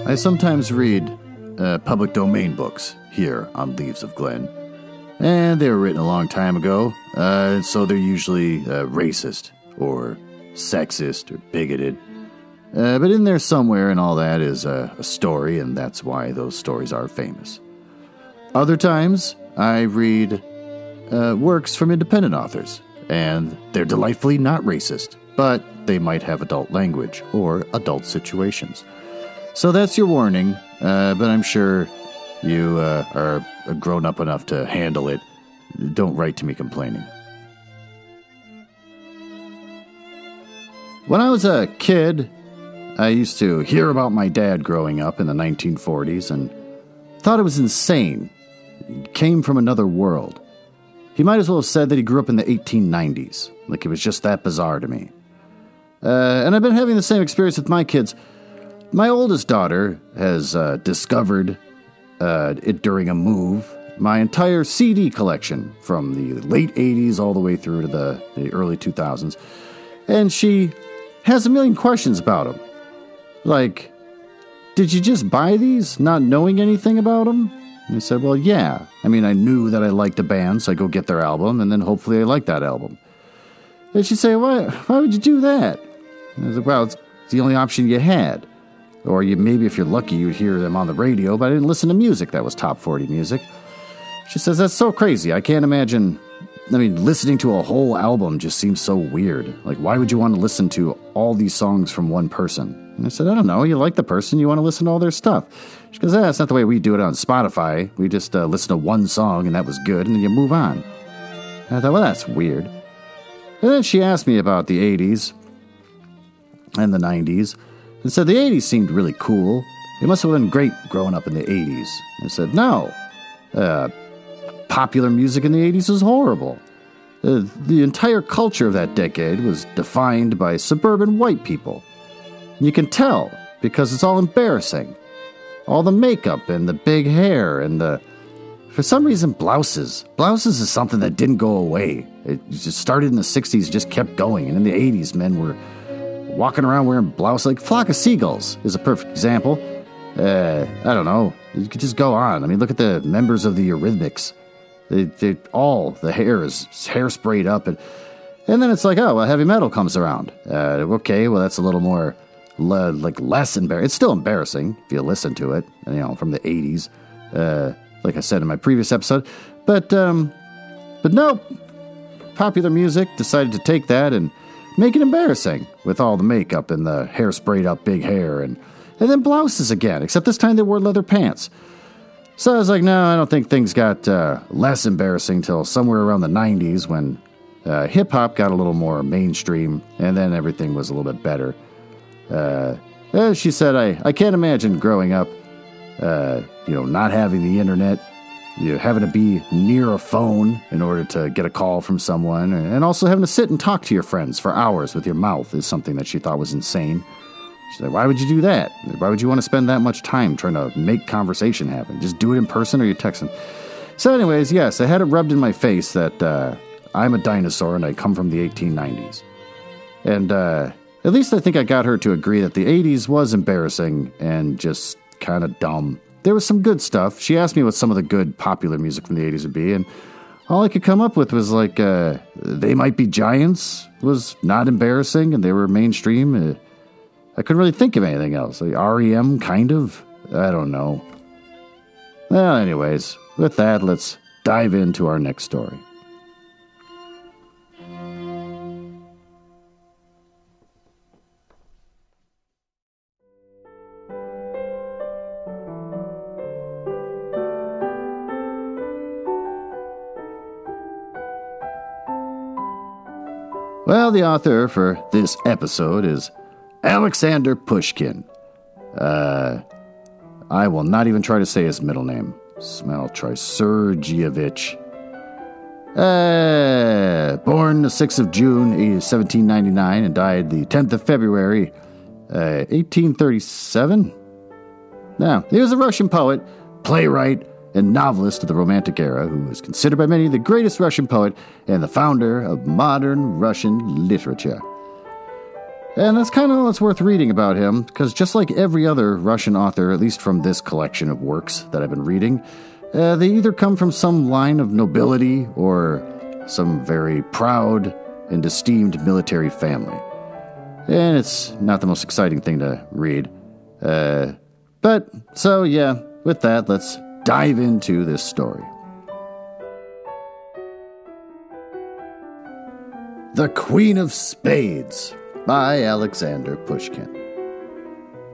I sometimes read public domain books here on Leaves of Glen, and they were written a long time ago, so they're usually racist or sexist or bigoted. But in there somewhere and all that is a story, and that's why those stories are famous. Other times, I read works from independent authors, and they're delightfully not racist, but they might have adult language or adult situations. So that's your warning, but I'm sure you are grown up enough to handle it. Don't write to me complaining. When I was a kid, I used to hear about my dad growing up in the 1940s and thought it was insane. He came from another world. He might as well have said that he grew up in the 1890s, like it was just that bizarre to me. And I've been having the same experience with my kids. My oldest daughter has discovered, it during a move, my entire CD collection from the late 80s all the way through to the early 2000s. And she has a million questions about them. Like, did you just buy these not knowing anything about them? And I said, well, yeah. I mean, I knew that I liked a band, so I go get their album, and then hopefully I like that album. And she'd say, why would you do that? And I was like, well, it's the only option you had. Or maybe if you're lucky, you'd hear them on the radio, but I didn't listen to music that was top 40 music. She says, that's so crazy. I can't imagine. I mean, listening to a whole album just seems so weird. Like, why would you want to listen to all these songs from one person? And I said, I don't know. You like the person. You want to listen to all their stuff. She goes, that's not the way we do it on Spotify. We just listen to one song, and that was good, and then you move on. And I thought, well, that's weird. And then she asked me about the 80s and the 90s. And said the 80s seemed really cool. It must have been great growing up in the 80s. I said, no. Popular music in the 80s was horrible. The entire culture of that decade was defined by suburban white people. You can tell, because it's all embarrassing. All the makeup and the big hair and for some reason, blouses. Blouses is something that didn't go away. It just started in the 60s, just kept going. And in the 80s, men were walking around wearing blouses. Like Flock of Seagulls is a perfect example. I don't know. You could just go on. I mean, look at the members of the Eurythmics. They all, the hair is hairsprayed up. And then it's like, oh, well, heavy metal comes around. Okay, well, that's a little more, less embarrassing. It's still embarrassing if you listen to it, from the 80s. Like I said in my previous episode. But no. Popular music decided to take that and make it embarrassing with all the makeup and the hair sprayed up big hair and then blouses again, except this time they wore leather pants. So I was like, no, I don't think things got less embarrassing till somewhere around the 90s when hip-hop got a little more mainstream and then everything was a little bit better. She said, I can't imagine growing up, not having the internet, having to be near a phone in order to get a call from someone, and also having to sit and talk to your friends for hours with your mouth is something that she thought was insane. She said, why would you do that? Why would you want to spend that much time trying to make conversation happen? Just do it in person or you text them. So anyways, yes, I had it rubbed in my face that I'm a dinosaur and I come from the 1890s. And at least I think I got her to agree that the 80s was embarrassing and just kind of dumb. There was some good stuff. She asked me what some of the good popular music from the 80s would be, and all I could come up with was like, They Might Be Giants was not embarrassing, and they were mainstream. I couldn't really think of anything else. Like REM, kind of? I don't know. Well, anyways, with that, let's dive into our next story. Well, the author for this episode is Alexsandr Pushkin. I will not even try to say his middle name. I'll try Sergeyevich. Born the 6th of June, 1799, and died the 10th of February, 1837. Now, he was a Russian poet, playwright, and novelist of the Romantic era, who is considered by many the greatest Russian poet and the founder of modern Russian literature. And that's kind of all that's worth reading about him, because just like every other Russian author, at least from this collection of works that I've been reading, they either come from some line of nobility or some very proud and esteemed military family. And it's not the most exciting thing to read. With that, let's dive into this story. The Queen of Spades by Alexsandr Pushkin.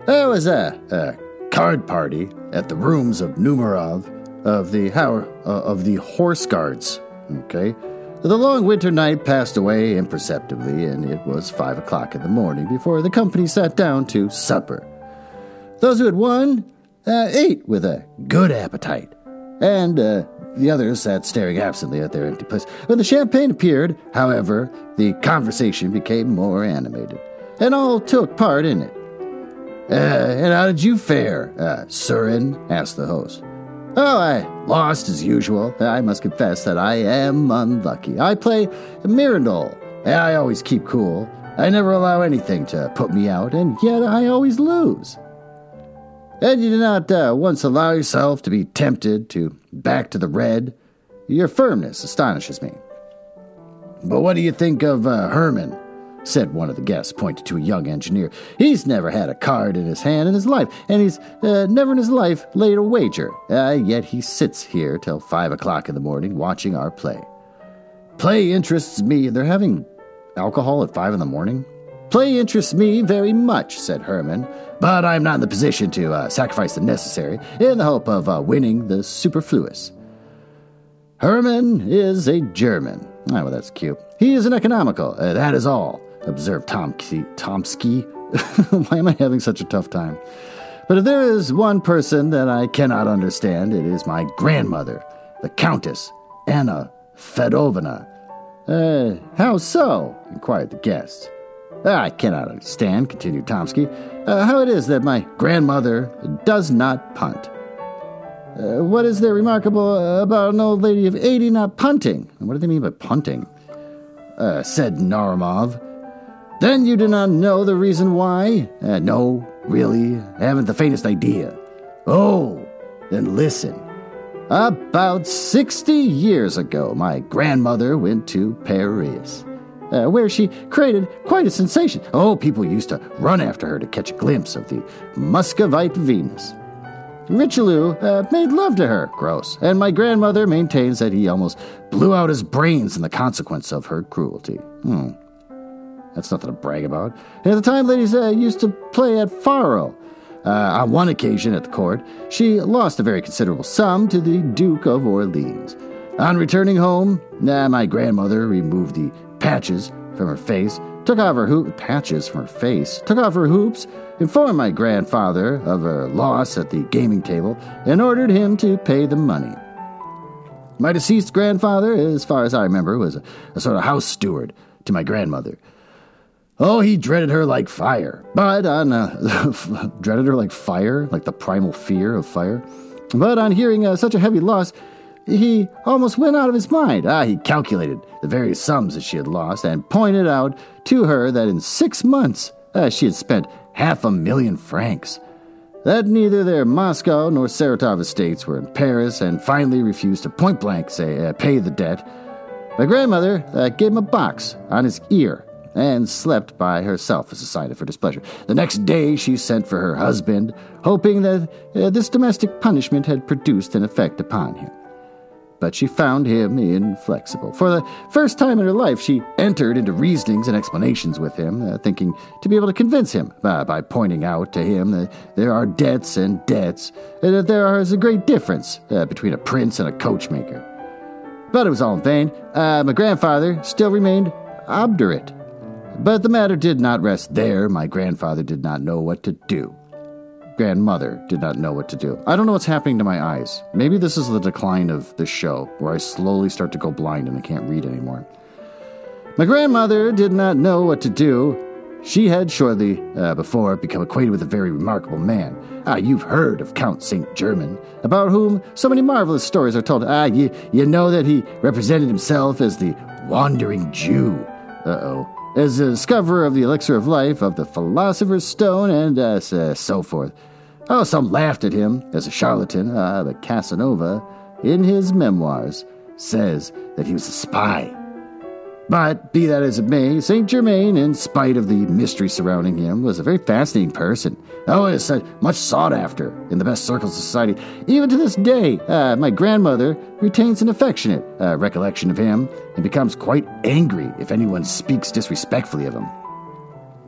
There was a card party at the rooms of Numerov of the Horse Guards. Okay, the long winter night passed away imperceptibly, and it was 5 o'clock in the morning before the company sat down to supper. Those who had won ate with a good appetite, and the others sat staring absently at their empty place. When the champagne appeared, however, the conversation became more animated, and all took part in it. And how did you fare, Surin? Asked the host. Oh, I lost as usual. I must confess that I am unlucky. I play Mirandol, and I always keep cool. I never allow anything to put me out, and yet I always lose. And you did not once allow yourself to be tempted to back to the red. Your firmness astonishes me. But what do you think of Herman? Said one of the guests, pointing to a young engineer. He's never had a card in his hand in his life, and he's never in his life laid a wager. Yet he sits here till 5 o'clock in the morning watching our play. Play interests me. They're having alcohol at 5 in the morning? Play interests me very much, said Herman, but I'm not in the position to sacrifice the necessary in the hope of winning the superfluous. Herman is a German. Oh, well, that's cute. He is an economical, that is all, observed Tomsky. Why am I having such a tough time? But if there is one person that I cannot understand, it is my grandmother, the Countess Anna Fedovna. How so? Inquired the guests. I cannot understand, continued Tomsky, how it is that my grandmother does not punt. What is there remarkable about an old lady of 80 not punting? What do they mean by punting? Said Naramov. Then you do not know the reason why? No, really, I haven't the faintest idea. Oh, then listen. About 60 years ago, my grandmother went to Paris, where she created quite a sensation. Oh, people used to run after her to catch a glimpse of the Muscovite Venus. Richelieu made love to her, gross, and my grandmother maintains that he almost blew out his brains in the consequence of her cruelty. That's nothing to brag about. And at the time, ladies used to play at faro. On one occasion at the court, she lost a very considerable sum to the Duke of Orleans. On returning home, my grandmother removed the patches from her face, took off her hoops, informed my grandfather of her loss at the gaming table, and ordered him to pay the money. My deceased grandfather, as far as I remember, was a sort of house steward to my grandmother. Oh, he dreaded her like fire, but on dreaded her like fire, like the primal fear of fire. But on hearing such a heavy loss, he almost went out of his mind. He calculated the various sums that she had lost and pointed out to her that in 6 months she had spent 500,000 francs. That neither their Moscow nor Saratov estates were in Paris, and finally refused to point-blank pay the debt. My grandmother gave him a box on his ear and slept by herself as a sign of her displeasure. The next day she sent for her husband, hoping that this domestic punishment had produced an effect upon him. But she found him inflexible. For the first time in her life, she entered into reasonings and explanations with him, thinking to be able to convince him by pointing out to him that there are debts and debts, and that there is a great difference between a prince and a coachmaker. But it was all in vain. My grandfather still remained obdurate. But the matter did not rest there. My grandfather did not know what to do. Grandmother did not know what to do. I don't know what's happening to my eyes. Maybe this is the decline of this show, where I slowly start to go blind and I can't read anymore. My grandmother did not know what to do. She had shortly before become acquainted with a very remarkable man. You've heard of Count St. Germain, about whom so many marvelous stories are told. You know that he represented himself as the Wandering Jew. as the discoverer of the elixir of life, of the philosopher's stone, and so forth. Oh, some laughed at him as a charlatan, but Casanova, in his memoirs, says that he was a spy. But, be that as it may, Saint Germain, in spite of the mystery surrounding him, was a very fascinating person. Oh, it is much sought after in the best circles of society. Even to this day, my grandmother retains an affectionate recollection of him and becomes quite angry if anyone speaks disrespectfully of him.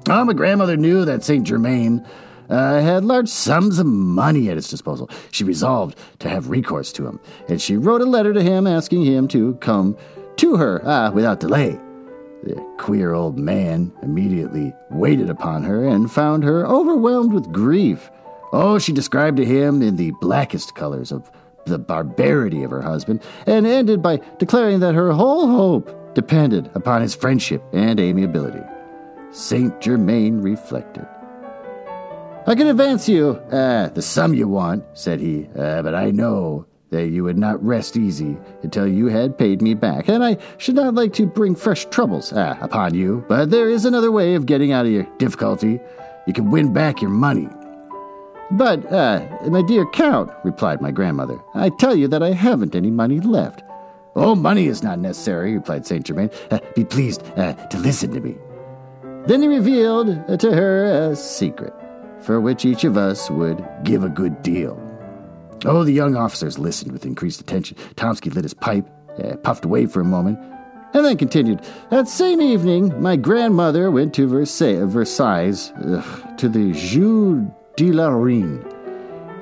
Oh, my grandmother knew that Saint Germain had large sums of money at his disposal. She resolved to have recourse to him, and she wrote a letter to him asking him to come to her without delay. The queer old man immediately waited upon her and found her overwhelmed with grief. Oh, she described to him in the blackest colors of the barbarity of her husband, and ended by declaring that her whole hope depended upon his friendship and amiability. Saint Germain reflected. "I can advance you the sum you want," said he, "but I know that you would not rest easy until you had paid me back, and I should not like to bring fresh troubles upon you, but there is another way of getting out of your difficulty. You can win back your money." "But, my dear Count," replied my grandmother, "I tell you that I haven't any money left." "Oh, money is not necessary," replied Saint Germain. "Be pleased to listen to me." Then he revealed to her a secret, for which each of us would give a good deal. Oh, the young officers listened with increased attention. Tomsky lit his pipe, puffed away for a moment, and then continued. "That same evening, my grandmother went to Versailles, to the Jeu de la Reine.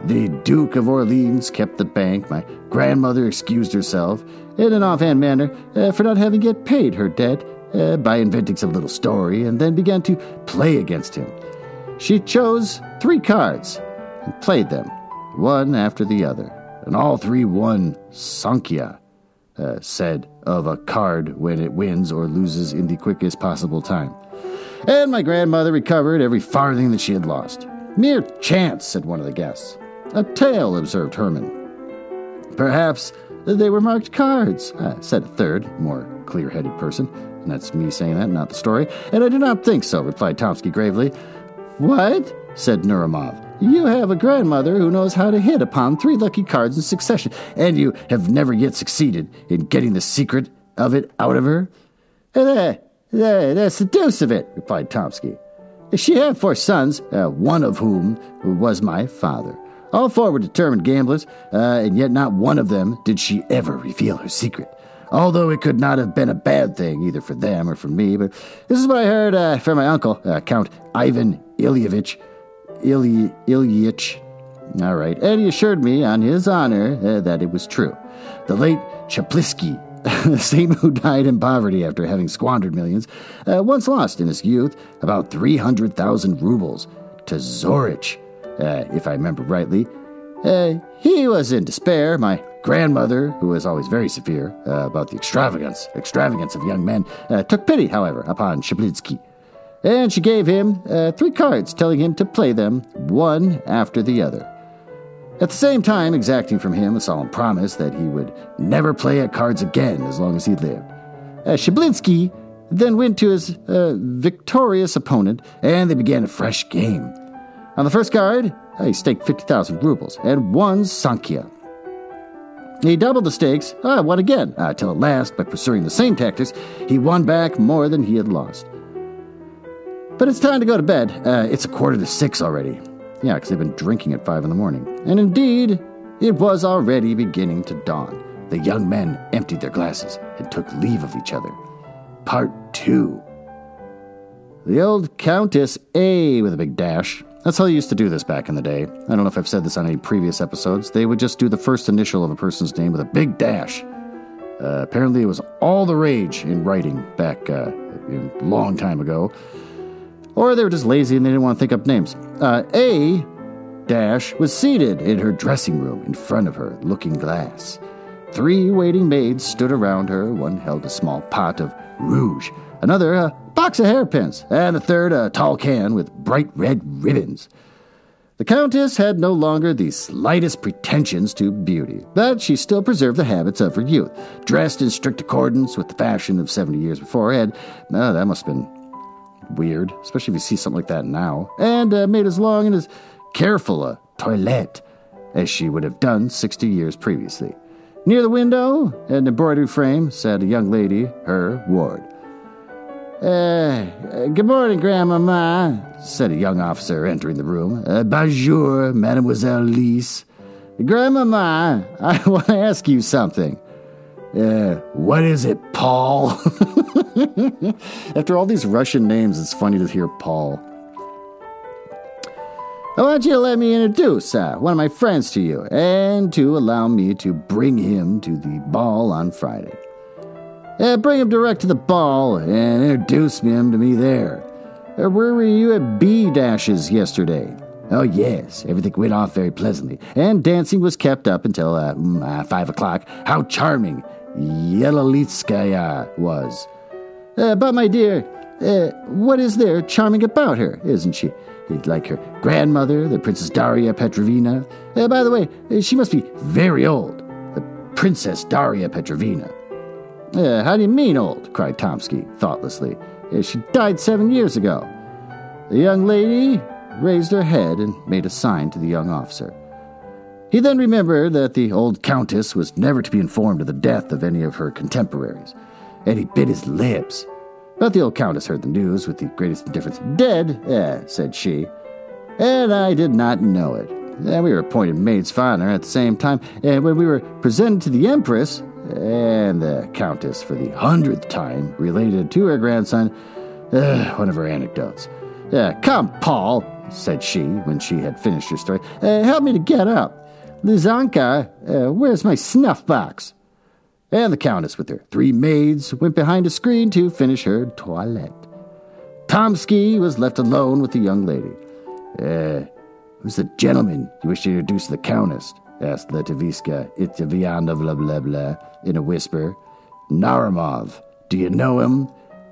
The Duke of Orleans kept the bank. My grandmother excused herself, in an offhand manner, for not having yet paid her debt, by inventing some little story, and then began to play against him. She chose 3 cards and played them, one after the other, and all 3 won Sankhya, said of a card when it wins or loses in the quickest possible time. And my grandmother recovered every farthing that she had lost. Mere chance, said one of the guests. A tale, observed Herman. Perhaps they were marked cards, said a third, more clear-headed person. And that's me saying that, not the story. And I do not think so, replied Tomsky gravely. What? Said Nuramov. You have a grandmother who knows how to hit upon 3 lucky cards in succession, and you have never yet succeeded in getting the secret of it out of her? That's the deuce of it, replied Tomsky. She had 4 sons, one of whom was my father. All 4 were determined gamblers, and yet not one of them did she ever reveal her secret. Although it could not have been a bad thing, either for them or for me, but this is what I heard from my uncle, Count Ivan Ilyich. All right, and he assured me on his honor that it was true. The late Chaplisky, the same who died in poverty after having squandered millions, once lost in his youth about 300,000 rubles to Zorich, if I remember rightly. He was in despair. My grandmother, who was always very severe about the extravagance of young men, took pity, however, upon Shablitsky, and she gave him 3 cards, telling him to play them one after the other, at the same time exacting from him a solemn promise that he would never play at cards again as long as he lived. Shablitsky then went to his victorious opponent, and they began a fresh game. On the first card, he staked 50,000 rubles and won Sankhya. He doubled the stakes, won again, till at last, by pursuing the same tactics, he won back more than he had lost. But it's time to go to bed. It's 5:45 already. Yeah, because they've been drinking at 5 in the morning. And indeed, it was already beginning to dawn. The young men emptied their glasses and took leave of each other. Part 2. The old Countess A with a big dash. That's how they used to do this back in the day. I don't know if I've said this on any previous episodes. They would just do the first initial of a person's name with a big dash. Apparently it was all the rage in writing back a long time ago. Or they were just lazy and they didn't want to think up names. A dash was seated in her dressing room in front of her looking glass. 3 waiting maids stood around her. One held a small pot of rouge, another a box of hairpins, and the third a tall can with bright red ribbons. The Countess had no longer the slightest pretensions to beauty, but she still preserved the habits of her youth, dressed in strict accordance with the fashion of 70 years before, and that must have been weird, especially if you see something like that now, and made as long and as careful a toilette as she would have done 60 years previously. Near the window, an embroidery frame, sat a young lady, her ward. Good morning, Grandmama, said a young officer entering the room. Bonjour, Mademoiselle Lise. Grandmama, I want to ask you something. What is it, Paul? After all these Russian names, it's funny to hear Paul. I want you to let me introduce one of my friends to you, and to allow me to bring him to the ball on Friday. Bring him direct to the ball and introduce him to me there. Where were you at B-dashes yesterday? Oh, yes, everything went off very pleasantly, and dancing was kept up until 5 o'clock. How charming Yelolitskaya was. But, my dear, what is there charming about her, isn't she? Like her grandmother, the Princess Daria Petrovna. By the way, she must be very old. The Princess Daria Petrovna. How do you mean old? Cried Tomsky, thoughtlessly. She died 7 years ago. The young lady raised her head and made a sign to the young officer. He then remembered that the old countess was never to be informed of the death of any of her contemporaries, and he bit his lips. But the old countess heard the news with the greatest indifference. Dead, said she, and I did not know it. We were appointed maids of honor at the same time, and when we were presented to the empress, and the countess for the 100th time related to her grandson one of her anecdotes. Come, Paul, said she when she had finished her story. Help me to get up. Lizanka, where's my snuff box? And the countess with her 3 maids went behind a screen to finish her toilette. Tomsky was left alone with the young lady. Who's the gentleman you wish to introduce the countess? Asked Letoviska Itavianovna in a whisper. Naramov. Do you know him?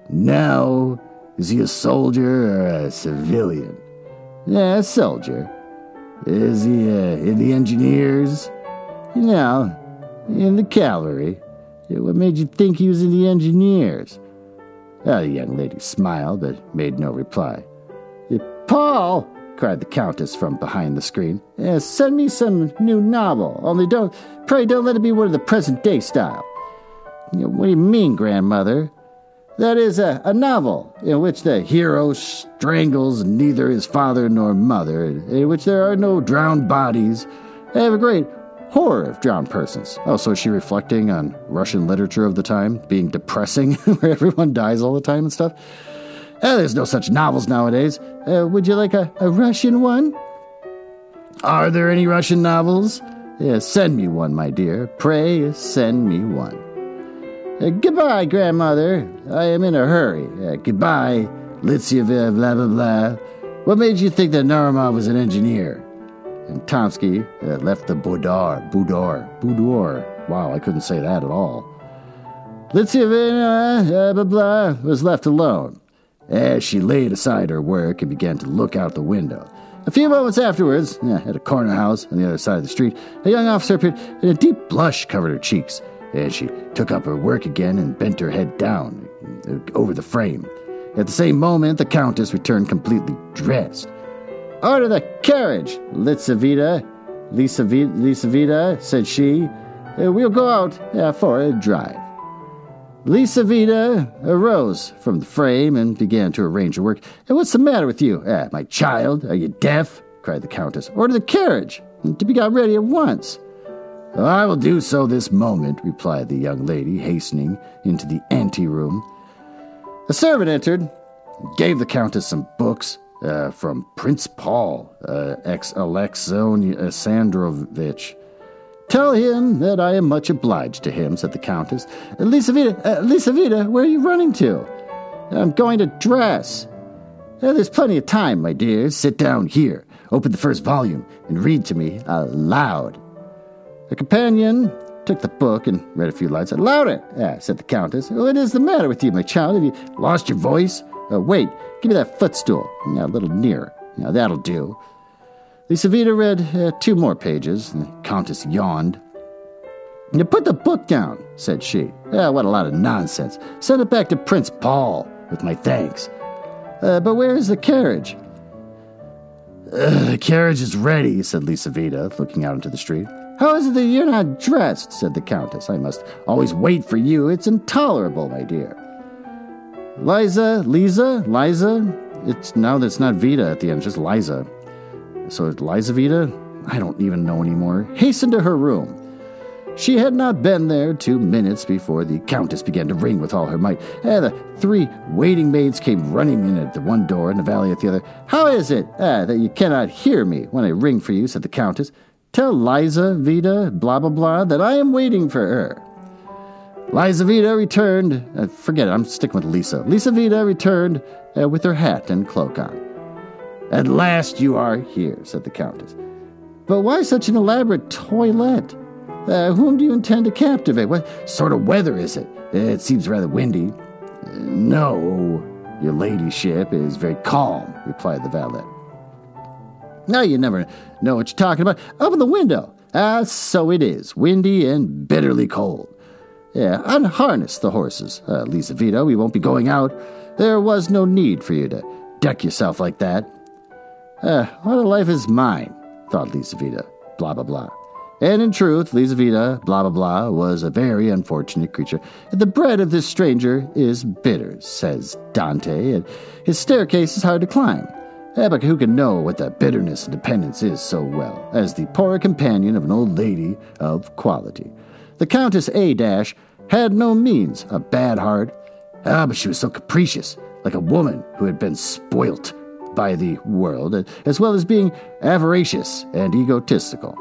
No. Is he a soldier or a civilian? A soldier. Is he in the engineers? No, in the cavalry. What made you think he was in the engineers? The young lady smiled, but made no reply. Paul, cried the countess from behind the screen, send me some new novel, only pray don't let it be one of the present-day style. What do you mean, grandmother? That is a novel in which the hero strangles neither his father nor mother, in which there are no drowned bodies. I have a great horror of drowned persons. So is she reflecting on Russian literature of the time, being depressing, where everyone dies all the time and stuff? There's no such novels nowadays. Would you like a Russian one? Are there any Russian novels? Send me one, my dear. Pray send me one. Goodbye, grandmother. I am in a hurry. Goodbye, Litsieva, blah, blah, blah. What made you think that Naramov was an engineer? And Tomsky left the boudoir. Wow, I couldn't say that at all. Litsieva, blah, blah, was left alone as she laid aside her work and began to look out the window. A few moments afterwards, at a corner house on the other side of the street, a young officer appeared, and a deep blush covered her cheeks. And she took up her work again and bent her head down over the frame. At the same moment, the countess returned completely dressed. Order the carriage, Lisaveta, said she. We'll go out for a drive. Lisaveta arose from the frame and began to arrange her work. What's the matter with you? My child, are you deaf? Cried the countess. Order the carriage, to be got ready at once. I will do so this moment, replied the young lady, hastening into the anteroom. A servant entered, gave the countess some books from Prince Paul, Alexsandrovich. Tell him that I am much obliged to him, said the countess. Lisaveta, where are you running to? I'm going to dress. There's plenty of time, my dear. Sit down here, open the first volume, and read to me aloud. The companion took the book and read a few lines. Louder, said the countess. What is the matter with you, my child? Have you lost your voice? Wait, give me that footstool. A little nearer. That'll do. Lisaveta read 2 more pages, and the countess yawned. Put the book down, said she. What a lot of nonsense. Send it back to Prince Paul with my thanks. But where is the carriage?" "The carriage is ready," said Lisaveta, looking out into the street. "How is it that you're not dressed?" said the Countess. "I must always wait for you. It's intolerable, my dear." Liza? It's now that's not Vita at the end, just Liza. So it's Liza Vita? I don't even know anymore. Hastened to her room. She had not been there 2 minutes before the Countess began to ring with all her might. The 3 waiting maids came running in at the one door and the valet at the other. "How is it that you cannot hear me when I ring for you?" said the Countess. "Tell Liza Vita, blah, blah, blah, that I am waiting for her." Liza Vita returned. Forget it, I'm sticking with Lisa. Lisa Vita returned with her hat and cloak on. "At last you are here," said the Countess. "But why such an elaborate toilette? Whom do you intend to captivate? What sort of weather is it? It seems rather windy." "No, your ladyship is very calm," replied the valet. "Now you never know what you're talking about. Open the window." So it is, windy and bitterly cold." Unharness the horses, Lisaveta. We won't be going out. There was no need for you to deck yourself like that." What a life is mine, thought Lisaveta, blah, blah, blah. And in truth, Lisaveta, blah, blah, blah, was a very unfortunate creature. "The bread of this stranger is bitter," says Dante, "and his staircase is hard to climb. But who can know what the bitterness and dependence is so well as the poor companion of an old lady of quality? The Countess A— had no means, a bad heart. But she was so capricious, like a woman who had been spoilt by the world, as well as being avaricious and egotistical.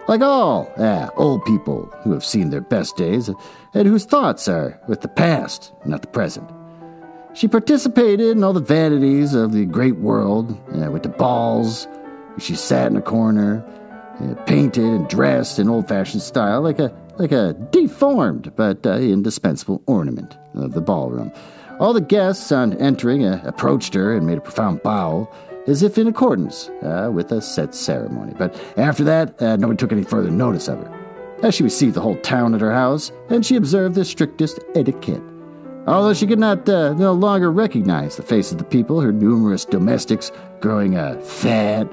Like all old people who have seen their best days and whose thoughts are with the past, not the present. She participated in all the vanities of the great world, with the balls. She sat in a corner, painted and dressed in old-fashioned style, like a deformed but indispensable ornament of the ballroom. All the guests on entering approached her and made a profound bow, as if in accordance with a set ceremony. But after that, nobody took any further notice of her. As she received the whole town at her house, and she observed the strictest etiquette. Although she could not no longer recognize the face of the people, her numerous domestics growing fat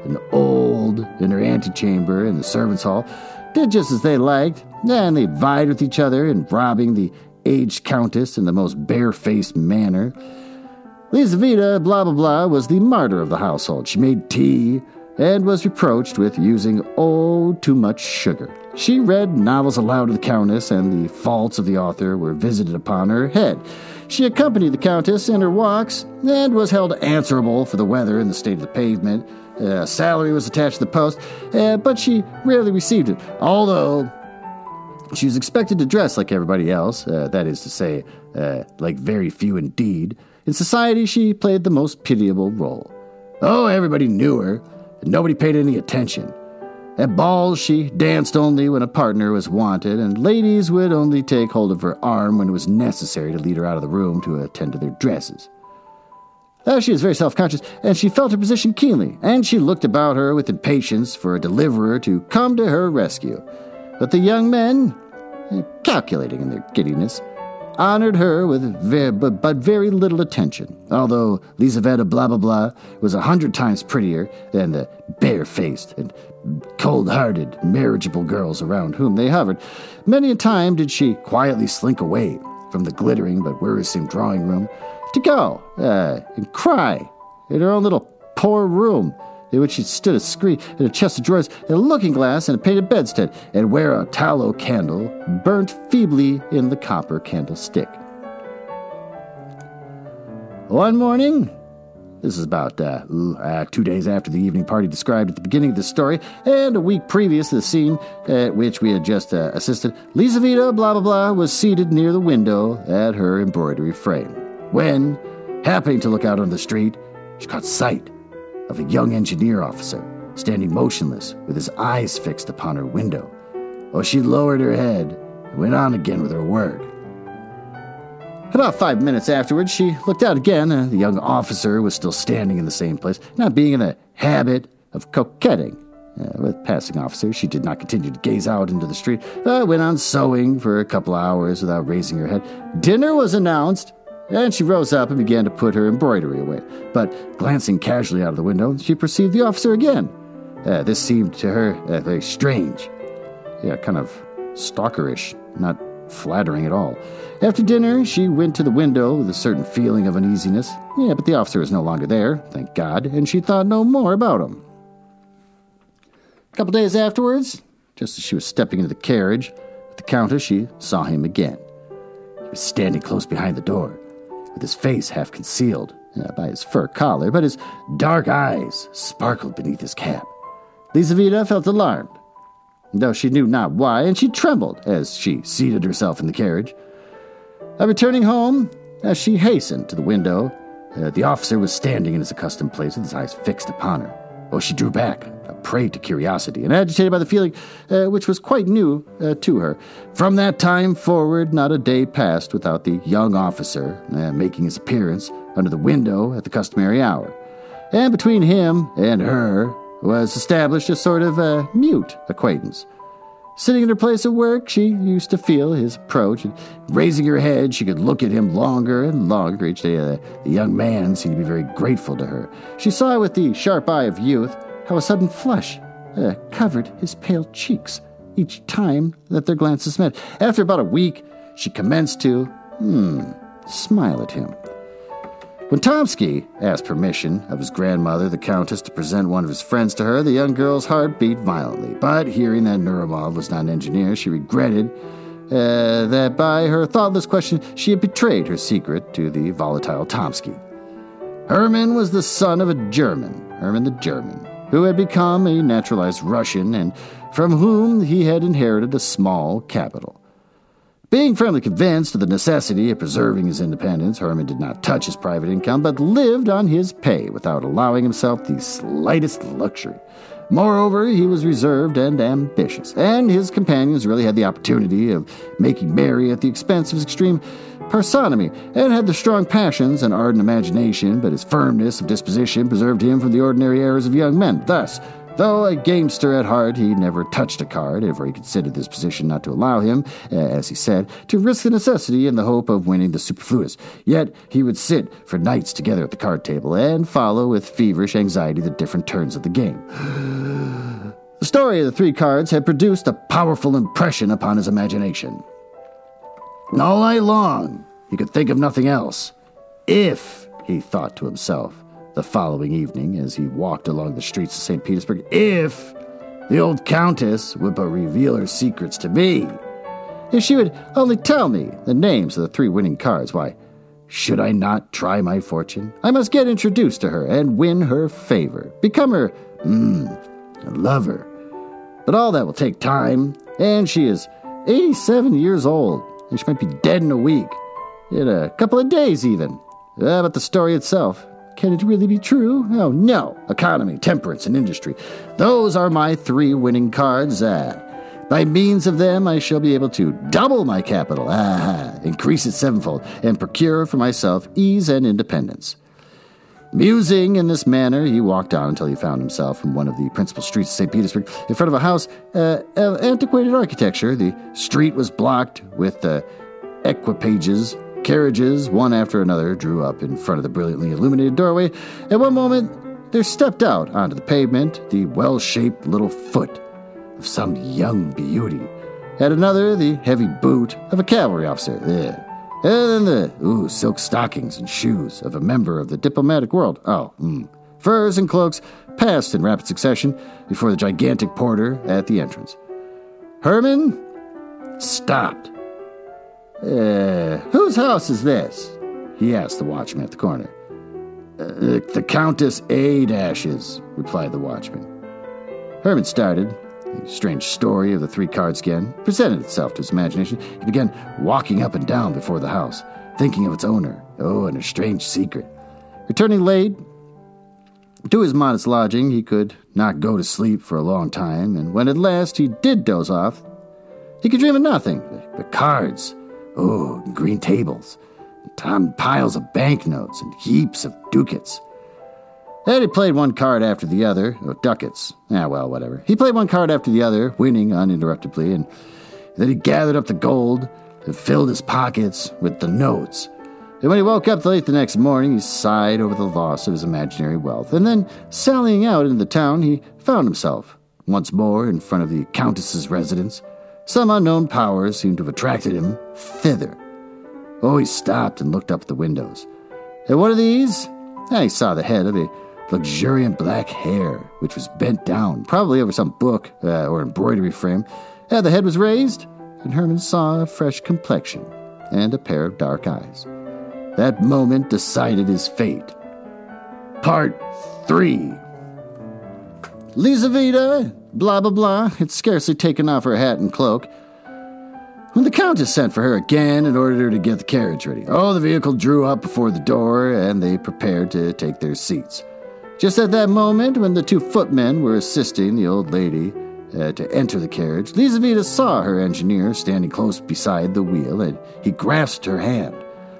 and old in her antechamber in the servants' hall did just as they liked, and they vied with each other in robbing the aged countess in the most barefaced manner. Lisaveta, blah, blah, blah, was the martyr of the household. She made tea and was reproached with using, too much sugar. She read novels aloud to the Countess, and the faults of the author were visited upon her head. She accompanied the Countess in her walks and was held answerable for the weather and the state of the pavement. A salary was attached to the post, but she rarely received it, although she was expected to dress like everybody else, that is to say, like very few indeed. In society, she played the most pitiable role. Everybody knew her, and nobody paid any attention. At balls, she danced only when a partner was wanted, and ladies would only take hold of her arm when it was necessary to lead her out of the room to attend to their dresses. She was very self-conscious, and she felt her position keenly, and she looked about her with impatience for a deliverer to come to her rescue. But the young men, calculating in their giddiness, honored her with very little attention, although Lisaveta blah blah blah was 100 times prettier than the barefaced and cold-hearted marriageable girls around whom they hovered. Many a time did she quietly slink away from the glittering but wearisome drawing room to go and cry in her own little poor room, in which she stood a screen and a chest of drawers and a looking glass and a painted bedstead, and where a tallow candle burnt feebly in the copper candlestick. One morning, this is about 2 days after the evening party described at the beginning of the story, and a week previous to the scene at which we had just assisted, Lisaveta blah blah blah was seated near the window at her embroidery frame, when, happening to look out on the street, she caught sight of a young engineer officer standing motionless with his eyes fixed upon her window. She lowered her head and went on again with her work. About 5 minutes afterwards, she looked out again. The young officer was still standing in the same place, not being in the habit of coquetting with passing officers. She did not continue to gaze out into the street, but went on sewing for a couple hours without raising her head. Dinner was announced, and she rose up and began to put her embroidery away. But glancing casually out of the window, she perceived the officer again. This seemed to her very strange. Yeah, kind of stalkerish, not flattering at all. After dinner, she went to the window with a certain feeling of uneasiness. Yeah, but the officer was no longer there, thank God, and she thought no more about him. A couple days afterwards, just as she was stepping into the carriage with the Countess, she saw him again. He was standing close behind the door, with his face half concealed by his fur collar, but his dark eyes sparkled beneath his cap. Lizaveta felt alarmed, though she knew not why, and she trembled as she seated herself in the carriage. Returning home, as she hastened to the window, the officer was standing in his accustomed place with his eyes fixed upon her. She drew back, a prey to curiosity, and agitated by the feeling which was quite new to her. From that time forward, not a day passed without the young officer making his appearance under the window at the customary hour. And between him and her was established a sort of mute acquaintance. Sitting in her place of work, she used to feel his approach, and raising her head, she could look at him longer and longer. Each day, the young man seemed to be very grateful to her. She saw with the sharp eye of youth how a sudden flush covered his pale cheeks each time that their glances met. After about a week, she commenced to smile at him. When Tomsky asked permission of his grandmother, the Countess, to present one of his friends to her, the young girl's heart beat violently. But hearing that Nuremov was not an engineer, she regretted that by her thoughtless question she had betrayed her secret to the volatile Tomsky. Herman was the son of a German, Herman the German, who had become a naturalized Russian and from whom he had inherited a small capital. Being firmly convinced of the necessity of preserving his independence, Herman did not touch his private income, but lived on his pay without allowing himself the slightest luxury. Moreover, he was reserved and ambitious, and his companions really had the opportunity of making merry at the expense of his extreme parsimony, and had the strong passions and ardent imagination, but his firmness of disposition preserved him from the ordinary errors of young men. Thus, though a gamester at heart, he never touched a card, for he considered this position not to allow him, as he said, to risk the necessity in the hope of winning the superfluous. Yet he would sit for nights together at the card table and follow with feverish anxiety the different turns of the game. The story of the three cards had produced a powerful impression upon his imagination. All night long, he could think of nothing else. If, he thought to himself, the following evening, as he walked along the streets of St. Petersburg, if the old Countess would but reveal her secrets to me, if she would only tell me the names of the three winning cards, why, should I not try my fortune? I must get introduced to her and win her favor, become her lover. But all that will take time, and she is 87 years old, and she might be dead in a week, in a couple of days even. But the story itself, can it really be true? Oh, no. Economy, temperance, and industry. Those are my three winning cards. By means of them, I shall be able to double my capital, increase it sevenfold, and procure for myself ease and independence. Musing in this manner, he walked on until he found himself in one of the principal streets of St. Petersburg, in front of a house of antiquated architecture. The street was blocked with equipages. Carriages, one after another, drew up in front of the brilliantly illuminated doorway. At one moment, there stepped out onto the pavement the well-shaped little foot of some young beauty. At another, the heavy boot of a cavalry officer. And then the silk stockings and shoes of a member of the diplomatic world. Furs and cloaks passed in rapid succession before the gigantic porter at the entrance. Herman stopped. Whose house is this? He asked the watchman at the corner. The Countess A-'s, replied the watchman. Herman started. The strange story of the three cards again presented itself to his imagination. He began walking up and down before the house, thinking of its owner, and a strange secret. Returning late to his modest lodging, he could not go to sleep for a long time, and when at last he did doze off, he could dream of nothing but cards. Green tables, and piles of banknotes, and heaps of ducats. And he played one card after the other, ducats. Whatever. He played one card after the other, winning uninterruptedly, and then he gathered up the gold and filled his pockets with the notes. And when he woke up late the next morning, he sighed over the loss of his imaginary wealth. And then, sallying out into the town, he found himself once more in front of the Countess's residence. Some unknown power seemed to have attracted him thither. Oh, he stopped and looked up at the windows. At one of these, he saw the head of a luxuriant black hair, which was bent down, probably over some book or embroidery frame. The head was raised, and Herman saw a fresh complexion and a pair of dark eyes. That moment decided his fate. Part 3. Lizaveta, blah, blah, blah, had scarcely taken off her hat and cloak when the Countess sent for her again and ordered her to get the carriage ready. Oh, the vehicle drew up before the door, and they prepared to take their seats. Just at that moment, when the 2 footmen were assisting the old lady to enter the carriage, Lizaveta saw her engineer standing close beside the wheel, and he grasped her hand.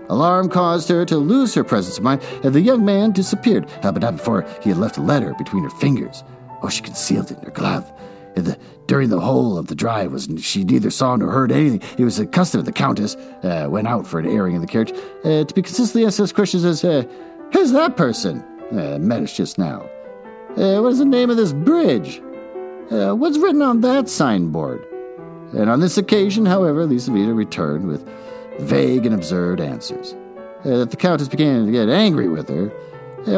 Alarm caused her to lose her presence of mind, and the young man disappeared, but not before he had left a letter between her fingers. Oh, she concealed it in her glove. During the whole of the drive, she neither saw nor heard anything. It was a custom of the Countess, went out for an airing in the carriage, to be consistently asked such questions as, who's that person? Met us just now. What is the name of this bridge? What's written on that signboard? And on this occasion, however, Lizaveta returned with vague and absurd answers. The Countess began to get angry with her.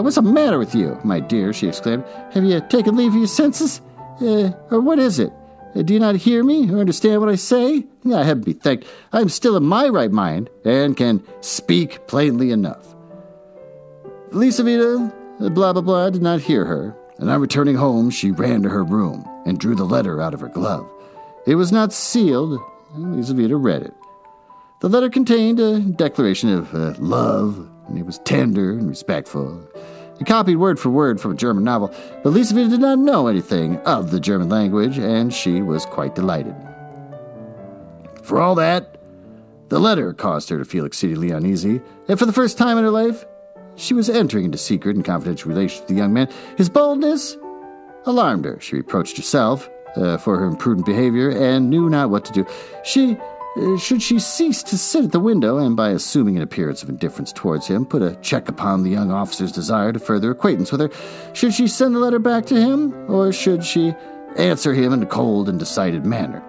What's the matter with you, my dear? She exclaimed. Have you taken leave of your senses? Or what is it? Do you not hear me or understand what I say? Heaven be thanked, I am still in my right mind and can speak plainly enough. Lizaveta, blah, blah, blah, did not hear her, and on returning home, she ran to her room and drew the letter out of her glove. It was not sealed, and Lizaveta read it. The letter contained a declaration of love, and it was tender and respectful. It copied word for word from a German novel, but Lizaveta did not know anything of the German language, and she was quite delighted. For all that, the letter caused her to feel exceedingly uneasy, and for the first time in her life, she was entering into secret and confidential relations with the young man. His boldness alarmed her. She reproached herself for her imprudent behavior and knew not what to do. Should she cease to sit at the window and, by assuming an appearance of indifference towards him, put a check upon the young officer's desire to further acquaintance with her? Should she send the letter back to him, or should she answer him in a cold and decided manner?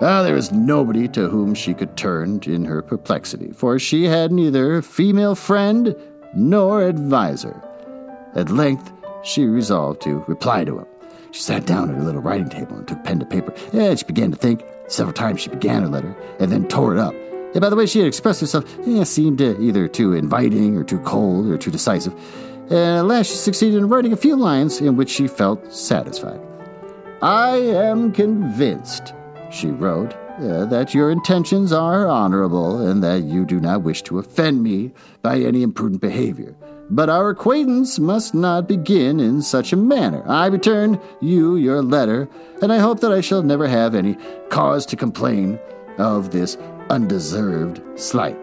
There was nobody to whom she could turn in her perplexity, for she had neither female friend nor adviser. At length, she resolved to reply to him. She sat down at her little writing table and took pen to paper, and she began to think. Several times she began her letter, and then tore it up. And by the way she had expressed herself, seemed either too inviting, or too cold, or too decisive. And at last she succeeded in writing a few lines in which she felt satisfied. I am convinced, she wrote, that your intentions are honorable, and that you do not wish to offend me by any imprudent behavior. But our acquaintance must not begin in such a manner. I return you your letter, and I hope that I shall never have any cause to complain of this undeserved slight.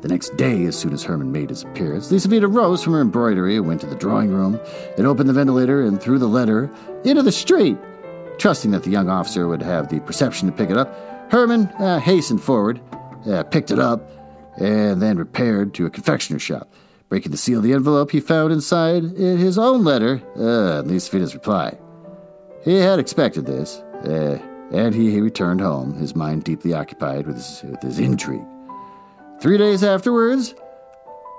The next day, as soon as Herman made his appearance, Lizaveta rose from her embroidery and went to the drawing room and opened the ventilator and threw the letter into the street. Trusting that the young officer would have the perception to pick it up, Herman hastened forward, picked it up, and then repaired to a confectioner's shop. Breaking the seal of the envelope, he found inside it his own letter, Lizaveta's reply. He had expected this, and he returned home, his mind deeply occupied with his intrigue. 3 days afterwards,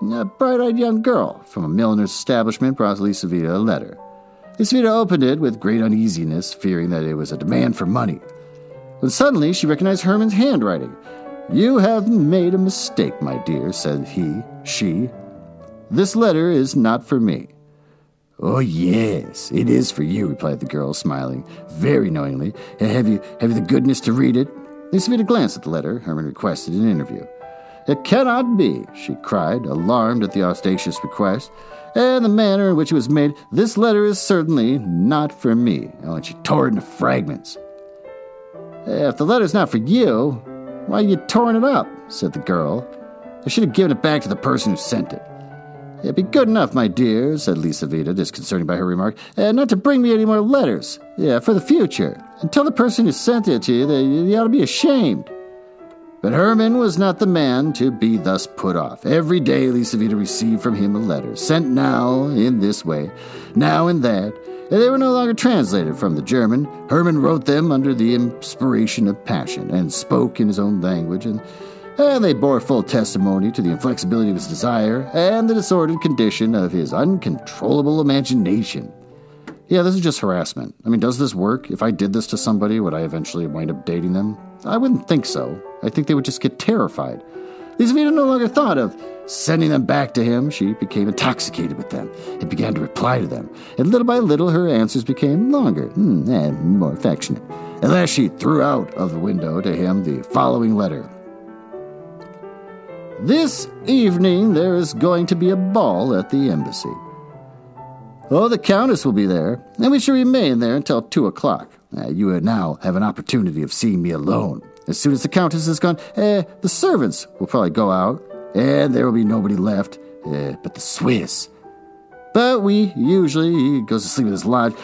a bright-eyed young girl from a milliner's establishment brought Lizaveta a letter. Lizaveta opened it with great uneasiness, fearing that it was a demand for money. When suddenly she recognized Herman's handwriting. You have made a mistake, my dear, said she. This letter is not for me. Oh, yes, it is for you, replied the girl, smiling very knowingly. Have you the goodness to read it? Lizaveta glanced at the letter. Herman requested an interview. It cannot be, she cried, alarmed at the audacious request, and the manner in which it was made. This letter is certainly not for me. And she tore it into fragments. If the letter's not for you, why are you torn it up? Said the girl. I should have given it back to the person who sent it. It'd be good enough, my dear, said Lizaveta, disconcerted by her remark, not to bring me any more letters. For the future. And tell the person who sent it to you that you ought to be ashamed. But Herman was not the man to be thus put off. Every day Elisaveta received from him a letter, sent now in this way, now in that, and they were no longer translated from the German. Herman wrote them under the inspiration of passion, and spoke in his own language, and they bore full testimony to the inflexibility of his desire and the disordered condition of his uncontrollable imagination. Yeah, this is just harassment. I mean, does this work? If I did this to somebody, would I eventually wind up dating them? I wouldn't think so. I think they would just get terrified. Elisaveta no longer thought of sending them back to him. She became intoxicated with them and began to reply to them. And little by little, her answers became longer and more affectionate. At last, she threw out of the window to him the following letter. This evening, there is going to be a ball at the embassy. Oh, the Countess will be there, and we shall remain there until 2 o'clock. You now have an opportunity of seeing me alone. As soon as the Countess is gone, the servants will probably go out, and there will be nobody left but the Swiss. But we usually, he goes to sleep in his lodge,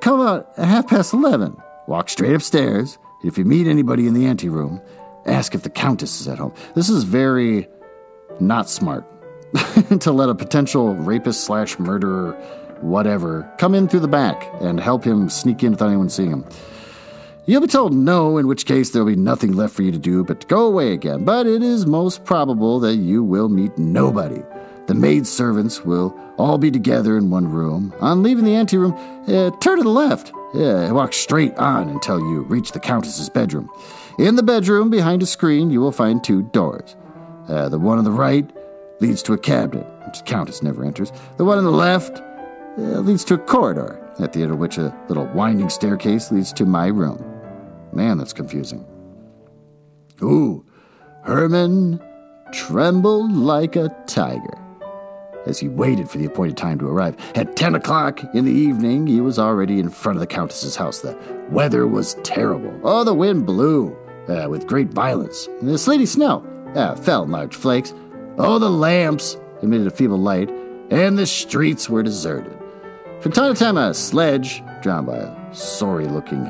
come out at 11:30. Walk straight upstairs, and if you meet anybody in the anteroom, ask if the Countess is at home. This is very not smart to let a potential rapist/murderer whatever, come in through the back and help him sneak in without anyone seeing him. You'll be told no, in which case there will be nothing left for you to do but to go away again. But it is most probable that you will meet nobody. The maidservants will all be together in one room. On leaving the anteroom, turn to the left. Walk straight on until you reach the Countess's bedroom. In the bedroom, behind a screen, you will find 2 doors. The one on the right leads to a cabinet, which the Countess never enters. The one on the left leads to a corridor, at the end of which a little winding staircase leads to my room. Man, that's confusing. Ooh, Herman trembled like a tiger as he waited for the appointed time to arrive. At 10 o'clock in the evening, he was already in front of the Countess's house. The weather was terrible. Oh, the wind blew with great violence. The sleety snow fell in large flakes. Oh, the lamps emitted a feeble light, and the streets were deserted. From time to time, a sledge, drawn by a sorry-looking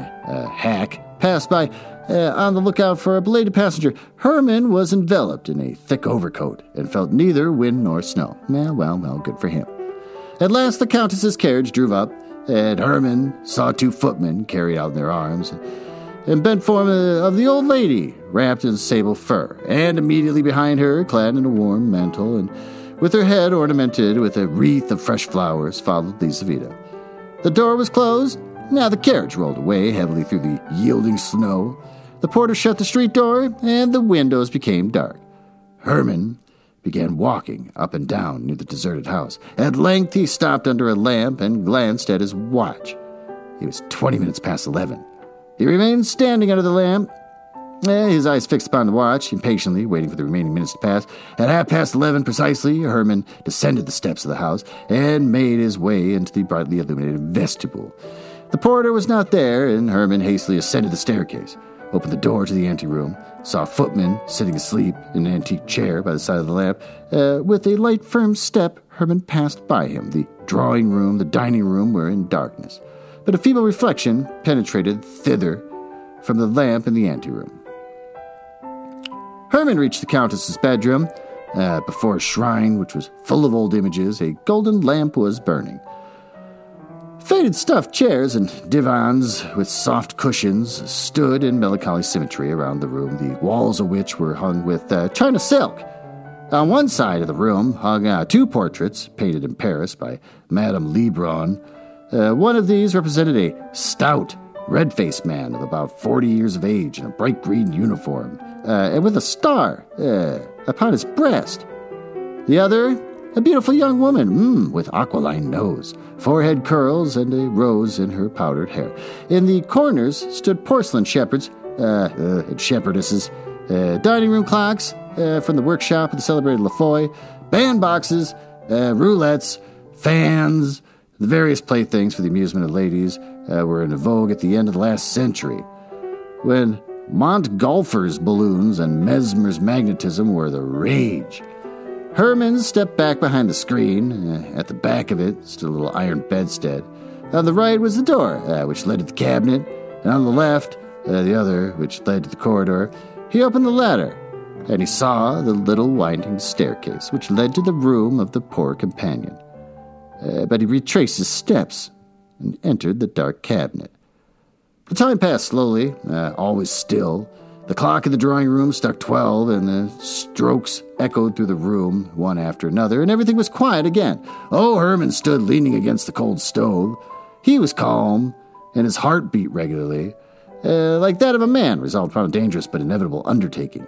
hack, passed by on the lookout for a belated passenger. Herman was enveloped in a thick overcoat and felt neither wind nor snow. Well, good for him. At last, the Countess's carriage drove up, and Herman saw 2 footmen carried out in their arms, and bent form of the old lady, wrapped in sable fur, and immediately behind her, clad in a warm mantle, and with her head ornamented with a wreath of fresh flowers, followed Elisaveta. The door was closed. Now the carriage rolled away heavily through the yielding snow. The porter shut the street door, and the windows became dark. Herman began walking up and down near the deserted house. At length he stopped under a lamp and glanced at his watch. It was 20 minutes past 11. He remained standing under the lamp, his eyes fixed upon the watch, impatiently waiting for the remaining minutes to pass. At 11:30 precisely, Herman descended the steps of the house and made his way into the brightly illuminated vestibule. The porter was not there, and Herman hastily ascended the staircase, opened the door to the anteroom, saw a footman sitting asleep in an antique chair by the side of the lamp. With a light, firm step, Herman passed by him. The drawing room, the dining room were in darkness, but a feeble reflection penetrated thither from the lamp in the anteroom. Herman reached the Countess's bedroom. Before a shrine, which was full of old images, a golden lamp was burning. Faded stuffed chairs and divans with soft cushions stood in melancholy symmetry around the room, the walls of which were hung with China silk. On one side of the room hung 2 portraits painted in Paris by Madame Lebrun. One of these represented a stout, red-faced man of about 40 years of age in a bright green uniform, and with a star upon his breast. The other, a beautiful young woman, with aquiline nose, forehead curls, and a rose in her powdered hair. In the corners stood porcelain shepherds and shepherdesses, dining room clocks from the workshop of the celebrated Lafoy, bandboxes, roulettes, fans. The various playthings for the amusement of ladies were in vogue at the end of the last century, when Montgolfiers balloons and Mesmer's magnetism were the rage. Herman stepped back behind the screen. At the back of it stood a little iron bedstead. On the right was the door, which led to the cabinet, and on the left, the other, which led to the corridor. He opened the latter, and he saw the little winding staircase which led to the room of the poor companion. But he retraced his steps and entered the dark cabinet. The time passed slowly, always still. The clock in the drawing room struck 12, and the strokes echoed through the room, one after another, and everything was quiet again. Oh, Herman stood leaning against the cold stove. He was calm, and his heart beat regularly, like that of a man resolved upon a dangerous but inevitable undertaking.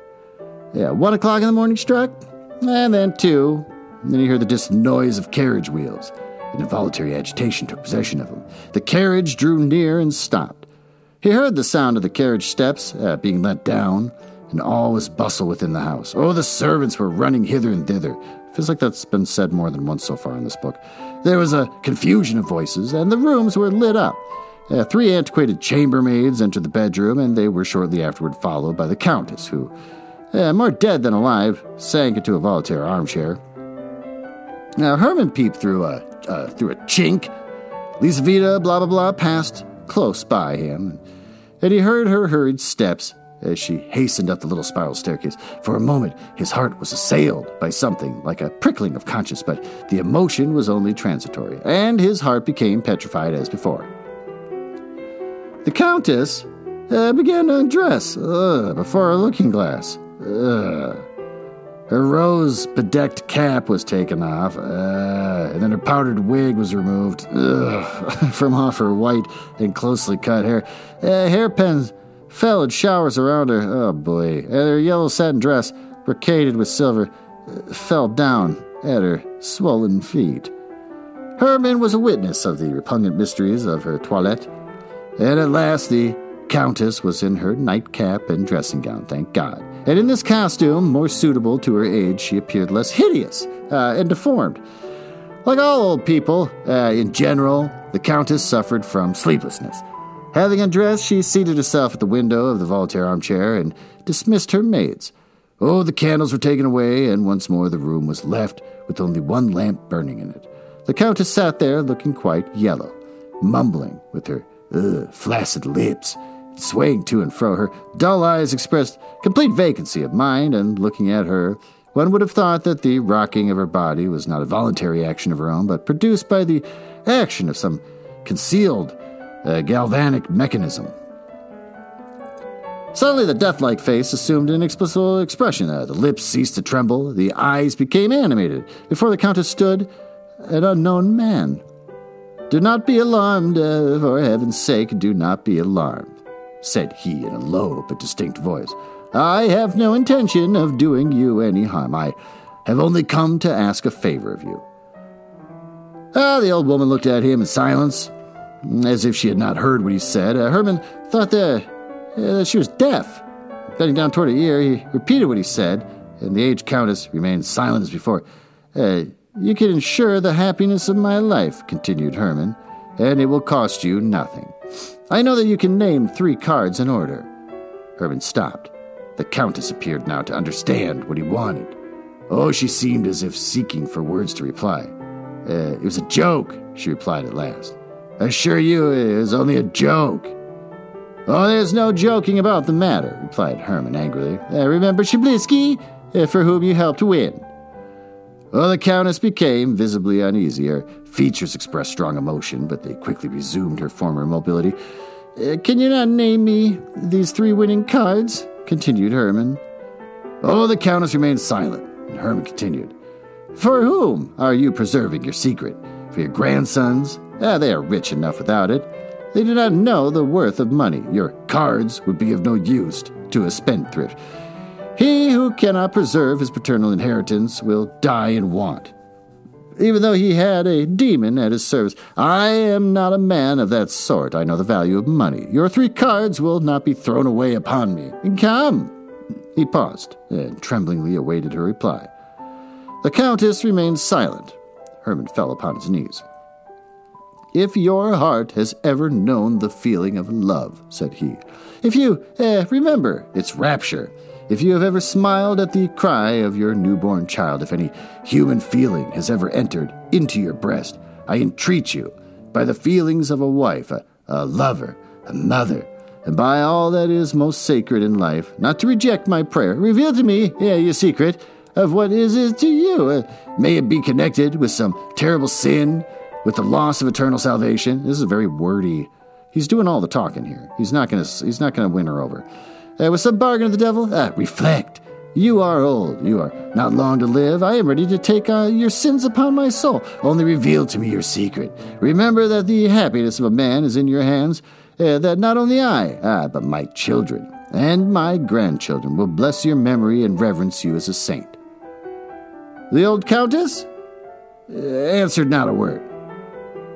1 o'clock in the morning struck, and then 2, and then he heard the distant noise of carriage wheels. An involuntary agitation took possession of him. The carriage drew near and stopped. He heard the sound of the carriage steps being let down, and all was bustle within the house. Oh, the servants were running hither and thither. Feels like that's been said more than once so far in this book. There was a confusion of voices, and the rooms were lit up. 3 antiquated chambermaids entered the bedroom, and they were shortly afterward followed by the Countess, who, more dead than alive, sank into a voltaire armchair. Now, Herman peeped through a chink. Lisaveta, blah, blah, blah, passed close by him, and he heard her hurried steps as she hastened up the little spiral staircase. For a moment, his heart was assailed by something like a prickling of conscience, but the emotion was only transitory, and his heart became petrified as before. The Countess began to undress before a looking-glass. Her rose-bedecked cap was taken off, and then her powdered wig was removed from off her white and closely cut hair. Hairpins fell in showers around her. Oh, boy. And her yellow satin dress, brocaded with silver, fell down at her swollen feet. Herman was a witness of the repugnant mysteries of her toilette, and at last the Countess was in her nightcap and dressing gown, thank God. And in this costume, more suitable to her age, she appeared less hideous and deformed. Like all old people, in general, the Countess suffered from sleeplessness. Having undressed, she seated herself at the window of the Voltaire armchair and dismissed her maids. Oh, the candles were taken away, and once more the room was left with only one lamp burning in it. The Countess sat there looking quite yellow, mumbling with her flaccid lips, swaying to and fro. Her dull eyes expressed complete vacancy of mind, and looking at her, one would have thought that the rocking of her body was not a voluntary action of her own, but produced by the action of some concealed galvanic mechanism. Suddenly the death-like face assumed an inexplicable expression. The lips ceased to tremble, the eyes became animated. Before the Countess stood an unknown man. "Do not be alarmed, for heaven's sake, do not be alarmed," said he in a low but distinct voice. "I have no intention of doing you any harm. I have only come to ask a favor of you." The old woman looked at him in silence, as if she had not heard what he said. Herman thought that she was deaf. Bending down toward her ear, he repeated what he said, and the aged Countess remained silent as before. "You can ensure the happiness of my life," continued Herman, "and it will cost you nothing. I know that you can name 3 cards in order." Herman stopped. The Countess appeared now to understand what he wanted. Oh, she seemed as if seeking for words to reply. "It was a joke," she replied at last. "I assure you it was only a joke." "Oh, there's no joking about the matter," replied Herman angrily. "Remember Shablisky, for whom you helped win." Well, the Countess became visibly uneasy. Her features expressed strong emotion, but they quickly resumed her former mobility. "Can you not name me these 3 winning cards?" continued Herman. Oh, the Countess remained silent, and Herman continued. "For whom are you preserving your secret? For your grandsons? They are rich enough without it. They do not know the worth of money. Your cards would be of no use to a spendthrift. He who cannot preserve his paternal inheritance will die in want, even though he had a demon at his service. I am not a man of that sort. I know the value of money. Your 3 cards will not be thrown away upon me. Come." He paused and tremblingly awaited her reply. The Countess remained silent. Herman fell upon his knees. "If your heart has ever known the feeling of love," said he, "if you remember its rapture, if you have ever smiled at the cry of your newborn child, if any human feeling has ever entered into your breast, I entreat you, by the feelings of a wife, a lover, a mother, and by all that is most sacred in life, not to reject my prayer. Reveal to me your secret of what is it to you. May it be connected with some terrible sin, with the loss of eternal salvation. This is very wordy. He's doing all the talking here. He's not gonna win her over. With some bargain of the devil? Reflect. You are old. You are not long to live. I am ready to take your sins upon my soul. Only reveal to me your secret. Remember that the happiness of a man is in your hands, that not only I, but my children and my grandchildren will bless your memory and reverence you as a saint. The old countess answered not a word.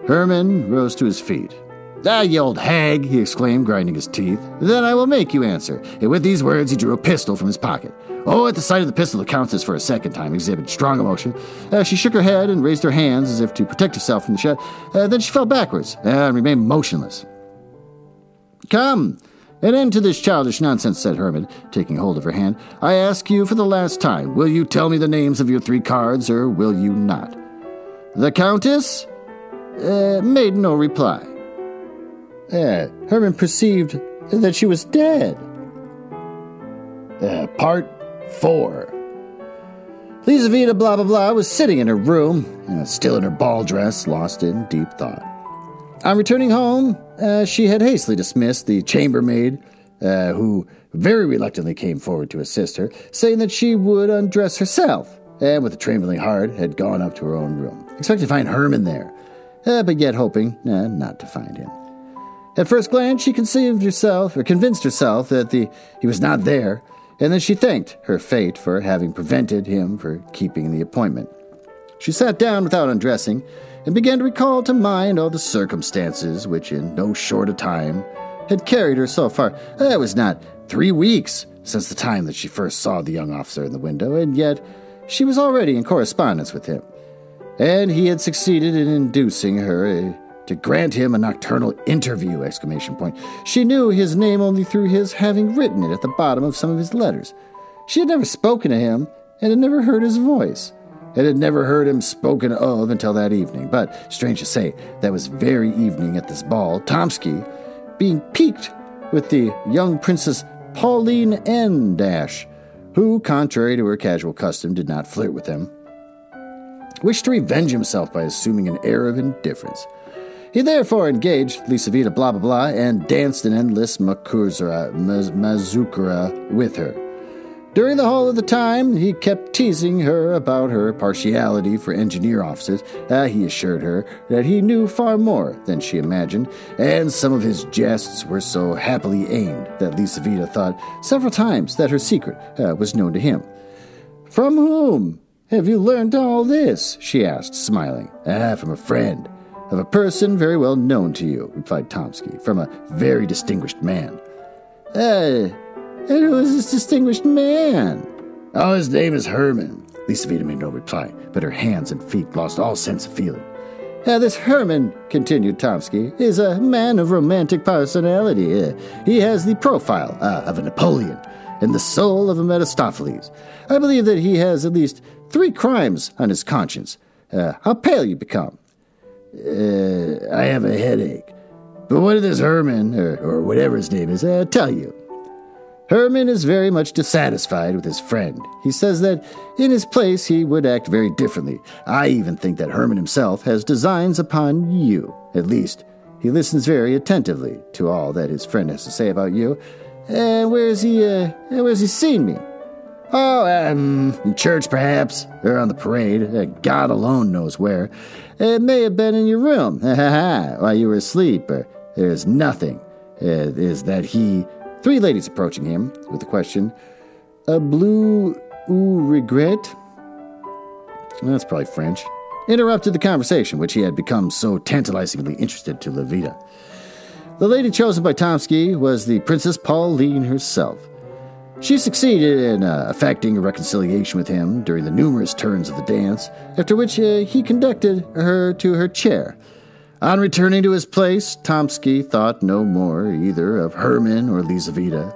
Herman rose to his feet. You old hag, he exclaimed, grinding his teeth. Then I will make you answer. And with these words, he drew a pistol from his pocket. At the sight of the pistol, the countess for a second time exhibited strong emotion. She shook her head and raised her hands as if to protect herself from the shot. Then she fell backwards and remained motionless. Come, an end to this childish nonsense, said Herman, taking hold of her hand. I ask you for the last time, will you tell me the names of your 3 cards, or will you not? The countess made no reply. Herman perceived that she was dead. Part 4. Lizaveta blah blah blah was sitting in her room, still in her ball dress, lost in deep thought. On returning home, she had hastily dismissed the chambermaid, who very reluctantly came forward to assist her, saying that she would undress herself, and with a trembling heart had gone up to her own room, expecting to find Herman there, but yet hoping not to find him. At first glance, she convinced herself that he was not there, and then she thanked her fate for having prevented him from keeping the appointment. She sat down without undressing and began to recall to mind all the circumstances which in no short a time had carried her so far. It was not 3 weeks since the time that she first saw the young officer in the window, and yet she was already in correspondence with him, and he had succeeded in inducing her to grant him a nocturnal interview! She knew his name only through his having written it at the bottom of some of his letters. She had never spoken to him, and had never heard his voice, and had never heard him spoken of until that evening. But, strange to say, that was very evening at this ball, Tomsky, being piqued with the young Princess Pauline N. who, contrary to her casual custom, did not flirt with him, wished to revenge himself by assuming an air of indifference. He therefore engaged Lizaveta blah blah blah and danced an endless mazurka with her. During the whole of the time, he kept teasing her about her partiality for engineer officers. He assured her that he knew far more than she imagined, and some of his jests were so happily aimed that Lizaveta thought several times that her secret was known to him. From whom have you learned all this? She asked, smiling. From a friend. Of a person very well known to you, replied Tomsky, from a very distinguished man. And who is this distinguished man? His name is Herman. Lizaveta made no reply, but her hands and feet lost all sense of feeling. This Herman, continued Tomsky, is a man of romantic personality. He has the profile of a Napoleon and the soul of a Mephistopheles. I believe that he has at least 3 crimes on his conscience. How pale you become. I have a headache. But what did this Herman, or whatever his name is, tell you? Herman is very much dissatisfied with his friend. He says that in his place he would act very differently. I even think that Herman himself has designs upon you. At least, he listens very attentively to all that his friend has to say about you. Where's he seen me? In church, perhaps, or on the parade. God alone knows where. It may have been in your room, while you were asleep. There's nothing. Is that he... 3 ladies approaching him with the question, "A bleu ou regret?" That's probably French. Interrupted the conversation, which he had become so tantalizingly interested to Lizaveta. The lady chosen by Tomsky was the Princess Pauline herself. She succeeded in effecting a reconciliation with him during the numerous turns of the dance, after which he conducted her to her chair. On returning to his place, Tomsky thought no more either of Herman or Lizaveta.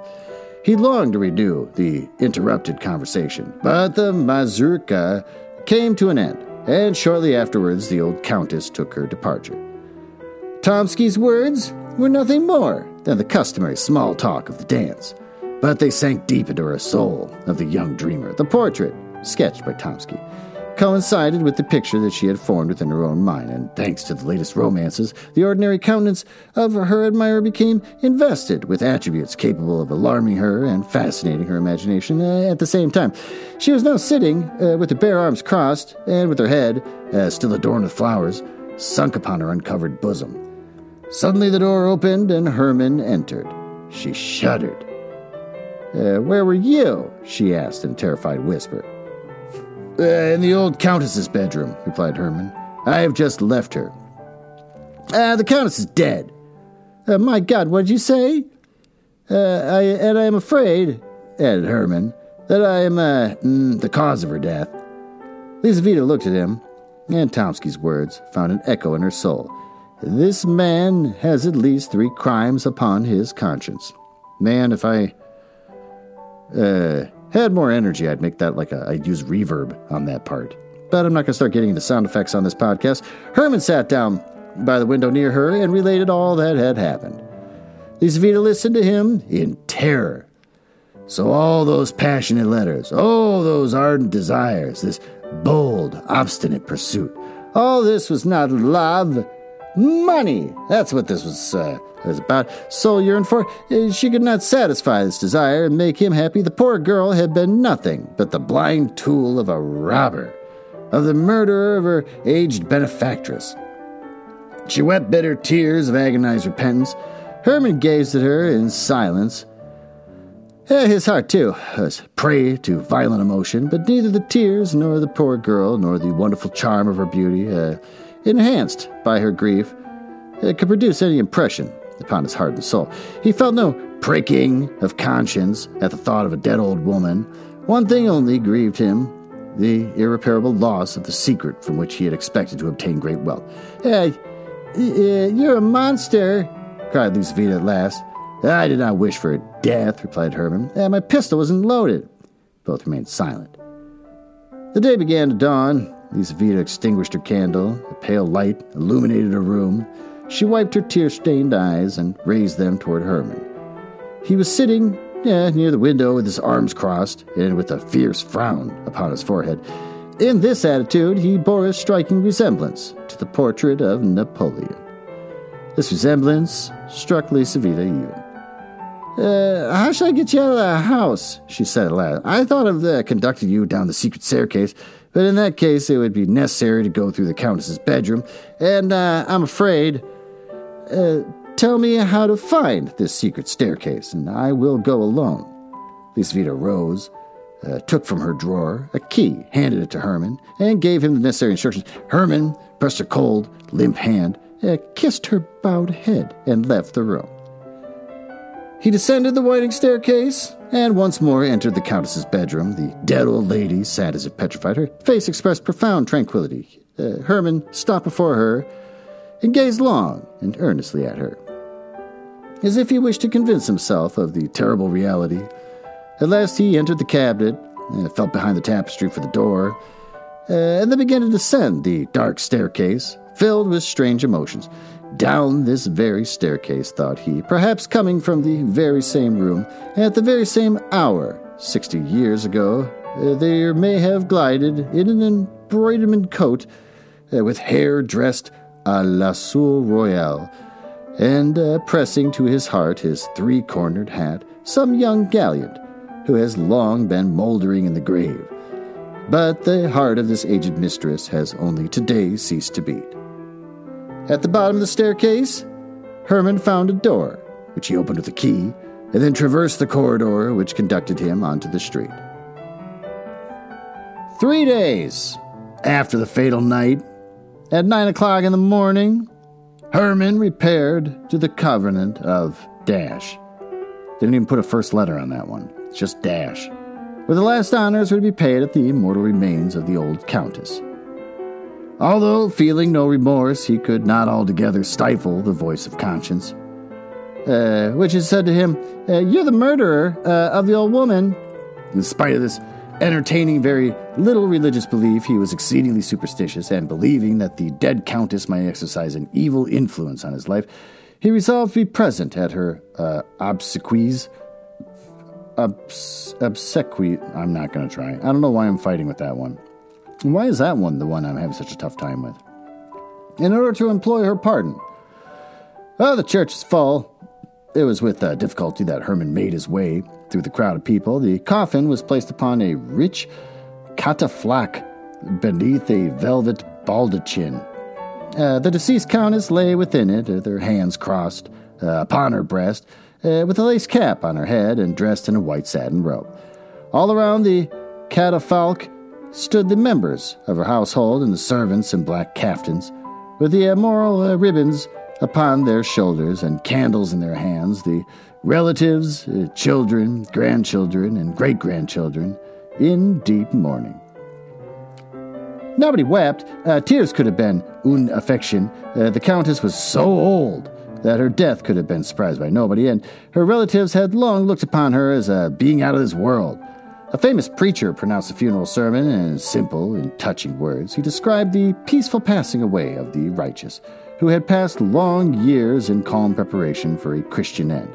He longed to renew the interrupted conversation, but the mazurka came to an end, and shortly afterwards the old countess took her departure. Tomsky's words were nothing more than the customary small talk of the dance, but they sank deep into her soul of the young dreamer. The portrait, sketched by Tomsky, coincided with the picture that she had formed within her own mind, and thanks to the latest romances, the ordinary countenance of her admirer became invested with attributes capable of alarming her and fascinating her imagination at the same time. She was now sitting with her bare arms crossed, and with her head, still adorned with flowers, sunk upon her uncovered bosom. Suddenly the door opened, and Herman entered. She shuddered. "Where were you?" she asked in a terrified whisper. "In the old countess's bedroom," replied Herman. "I have just left her." "The countess is dead." "My God, what did you say?" I am afraid," added Herman, "that I am the cause of her death." Lizaveta looked at him, and Tomsky's words found an echo in her soul. This man has at least 3 crimes upon his conscience. Man, if I had more energy, I'd make that I'd use reverb on that part. But I'm not going to start getting into sound effects on this podcast. Herman sat down by the window near her and related all that had happened. Lizaveta listened to him in terror. So all those passionate letters, all those ardent desires, this bold, obstinate pursuit, all this was not love. Money! That's what this was about. Soul yearned for. She could not satisfy this desire and make him happy. The poor girl had been nothing but the blind tool of a robber, of the murderer of her aged benefactress. She wept bitter tears of agonized repentance. Herman gazed at her in silence. His heart, too, was prey to violent emotion, but neither the tears nor the poor girl nor the wonderful charm of her beauty, enhanced by her grief, could produce any impression upon his heart and soul. He felt no pricking of conscience at the thought of a dead old woman. One thing only grieved him, the irreparable loss of the secret from which he had expected to obtain great wealth. "You're a monster," cried Lizaveta at last. "I did not wish for her death," replied Herman. "My pistol wasn't loaded." Both remained silent. The day began to dawn. Lizaveta extinguished her candle. A pale light illuminated her room. She wiped her tear-stained eyes and raised them toward Herman. He was sitting near the window with his arms crossed and with a fierce frown upon his forehead. In this attitude, he bore a striking resemblance to the portrait of Napoleon. This resemblance struck Lizaveta even. "How shall I get you out of the house?" she said at last. "I thought of conducting you down the secret staircase, but in that case it would be necessary to go through the countess's bedroom, and I'm afraid... tell me how to find this secret staircase, and I will go alone." Lizaveta rose, took from her drawer a key, handed it to Herman, and gave him the necessary instructions. Herman pressed her cold, limp hand, kissed her bowed head, and left the room. He descended the winding staircase and once more entered the countess's bedroom. The dead old lady sat as if petrified. Her face expressed profound tranquility. Herman stopped before her and gazed long and earnestly at her, as if he wished to convince himself of the terrible reality. At last he entered the cabinet, felt behind the tapestry for the door, and then began to descend the dark staircase, filled with strange emotions. Down this very staircase, thought he, perhaps coming from the very same room, at the very same hour, 60 years ago, there may have glided in an embroidered coat, with hair dressed à la soie royale, and pressing to his heart his 3-cornered hat, some young gallant who has long been mouldering in the grave. But the heart of this aged mistress has only today ceased to beat. At the bottom of the staircase, Herman found a door, which he opened with a key, and then traversed the corridor which conducted him onto the street. 3 days after the fatal night, at 9 o'clock in the morning, Herman repaired to the Convent of Dash. Didn't even put a first letter on that one. It's just Dash, where the last honors were to be paid at the immortal remains of the old countess. Although feeling no remorse, he could not altogether stifle the voice of conscience, which had said to him, "You're the murderer of the old woman." In spite of this entertaining very little religious belief, he was exceedingly superstitious, and believing that the dead countess might exercise an evil influence on his life, he resolved to be present at her obsequies. I'm not going to try. I don't know why I'm fighting with that one. Why is that one the one I'm having such a tough time with? In order to implore her pardon. Oh, the church is full. It was with difficulty that Herman made his way through the crowd of people. The coffin was placed upon a rich catafalque beneath a velvet baldachin. The deceased countess lay within it, their hands crossed upon her breast, with a lace cap on her head and dressed in a white satin robe. All around the catafalque stood the members of her household and the servants in black caftans, with the moral ribbons upon their shoulders and candles in their hands, the relatives, children, grandchildren, and great-grandchildren in deep mourning. Nobody wept. Tears could have been une affection. The countess was so old that her death could have been surprised by nobody, and her relatives had long looked upon her as a being out of this world. A famous preacher pronounced a funeral sermon in simple and touching words. He described the peaceful passing away of the righteous, who had passed long years in calm preparation for a Christian end.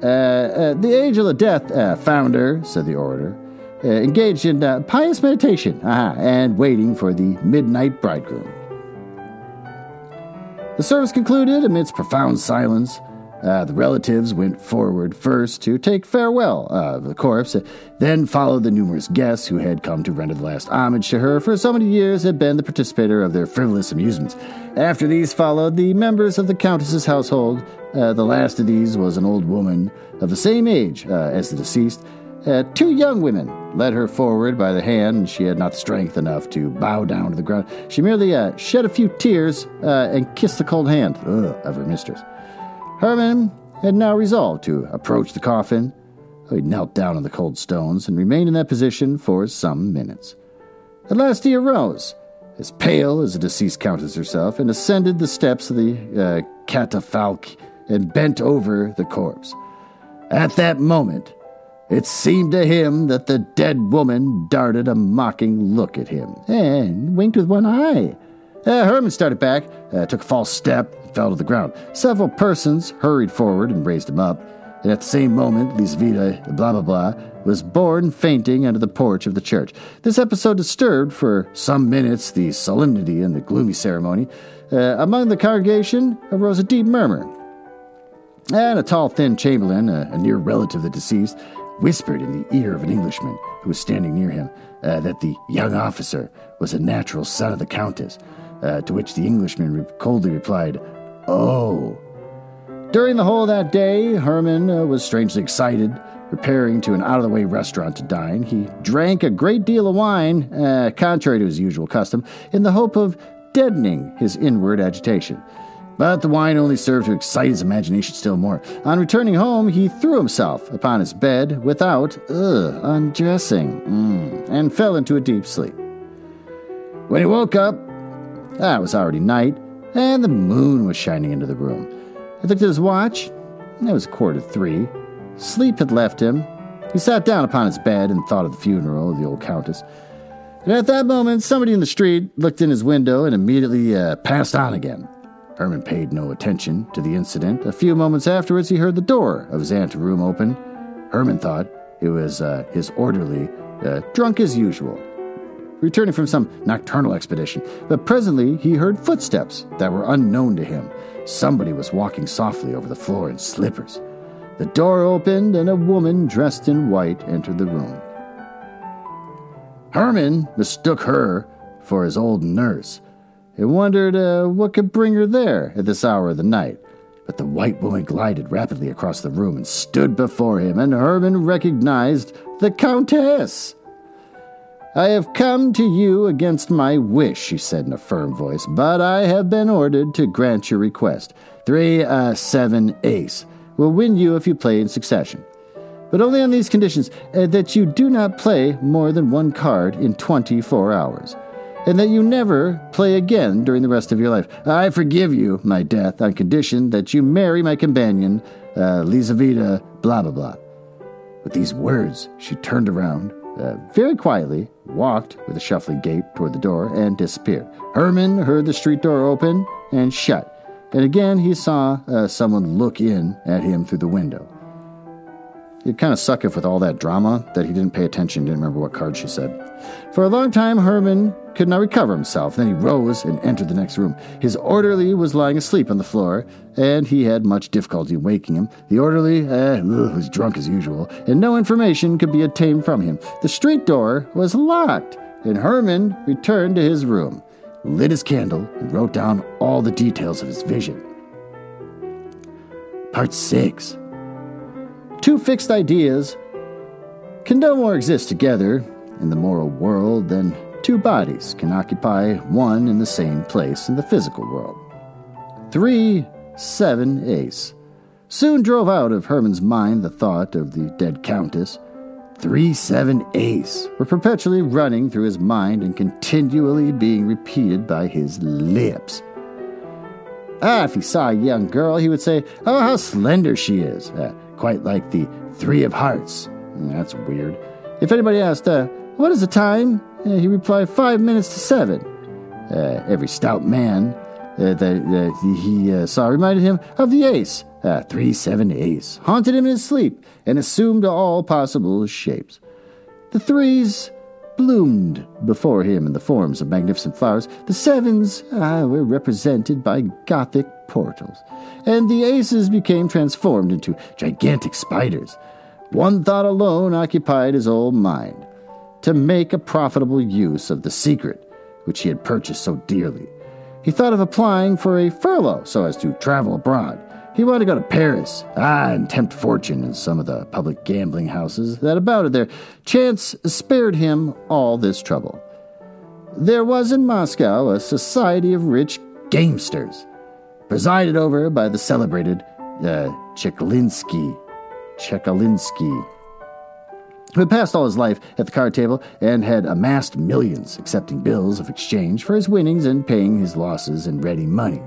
The angel of death founder, said the orator, engaged in pious meditation and waiting for the midnight bridegroom. The service concluded amidst profound silence. The relatives went forward first to take farewell of the corpse, then followed the numerous guests who had come to render the last homage to her for so many years had been the participator of their frivolous amusements. After these followed the members of the countess's household. The last of these was an old woman of the same age as the deceased. Two young women led her forward by the hand, and she had not strength enough to bow down to the ground. She merely shed a few tears and kissed the cold hand of her mistress. Herman had now resolved to approach the coffin. He knelt down on the cold stones and remained in that position for some minutes. At last he arose, as pale as the deceased countess herself, and ascended the steps of the catafalque and bent over the corpse. At that moment, it seemed to him that the dead woman darted a mocking look at him and winked with one eye. Herman started back, took a false step, and fell to the ground. Several persons hurried forward and raised him up, and at the same moment, Lisvita blah blah blah was borne fainting under the porch of the church. This episode disturbed for some minutes the solemnity and the gloomy ceremony. Among the congregation arose a deep murmur, and a tall, thin chamberlain, a near relative of the deceased, whispered in the ear of an Englishman who was standing near him that the young officer was a natural son of the countess. To which the Englishman coldly replied, "Oh." During the whole of that day, Herman was strangely excited, repairing to an out-of-the-way restaurant to dine. He drank a great deal of wine, contrary to his usual custom, in the hope of deadening his inward agitation. But the wine only served to excite his imagination still more. On returning home, he threw himself upon his bed without undressing, and fell into a deep sleep. When he woke up, it was already night, and the moon was shining into the room. He looked at his watch. It was 3:15. Sleep had left him. He sat down upon his bed and thought of the funeral of the old countess. And at that moment, somebody in the street looked in his window and immediately passed on again. Herman paid no attention to the incident. A few moments afterwards, he heard the door of his anteroom open. Herman thought it was his orderly, drunk as usual, returning from some nocturnal expedition. But presently he heard footsteps that were unknown to him. Somebody was walking softly over the floor in slippers. The door opened, and a woman dressed in white entered the room. Herman mistook her for his old nurse, and wondered what could bring her there at this hour of the night. But the white woman glided rapidly across the room and stood before him, and Herman recognized the Countess. "I have come to you against my wish," she said in a firm voice, "but I have been ordered to grant your request. 3-7 ace will win you if you play in succession. But only on these conditions, that you do not play more than one card in 24 hours, and that you never play again during the rest of your life. I forgive you my death on condition that you marry my companion, Lisvita blah blah blah." With these words, she turned around, very quietly, walked with a shuffling gait toward the door, and disappeared. Herman heard the street door open and shut, and again he saw someone look in at him through the window. It'd kind of suck if with all that drama that he didn't pay attention, didn't remember what card she said. For a long time, Herman could not recover himself. Then he rose and entered the next room. His orderly was lying asleep on the floor, and he had much difficulty in waking him. The orderly was drunk as usual, and no information could be obtained from him. The street door was locked, and Herman returned to his room, lit his candle, and wrote down all the details of his vision. Part 6. Two fixed ideas can no more exist together in the moral world than two bodies can occupy one and the same place in the physical world. 3, 7, ace. Soon drove out of Herman's mind the thought of the dead countess. 3, 7, ace were perpetually running through his mind and continually being repeated by his lips. If he saw a young girl, he would say, "Oh, how slender she is," quite like the 3 of hearts. That's weird. If anybody asked, "What is the time?" He replied, 5 minutes to 7. Every stout man that he saw reminded him of the ace. 3, 7, ace haunted him in his sleep and assumed all possible shapes. The 3s bloomed before him in the forms of magnificent flowers. The 7s were represented by Gothic portals, and the aces became transformed into gigantic spiders. One thought alone occupied his whole mind: to make a profitable use of the secret which he had purchased so dearly. He thought of applying for a furlough so as to travel abroad. He wanted to go to Paris, and tempt fortune in some of the public gambling houses that abounded there. Chance spared him all this trouble. There was in Moscow a society of rich gamesters, presided over by the celebrated Chekalinsky, who had passed all his life at the card table and had amassed millions, accepting bills of exchange for his winnings and paying his losses in ready money.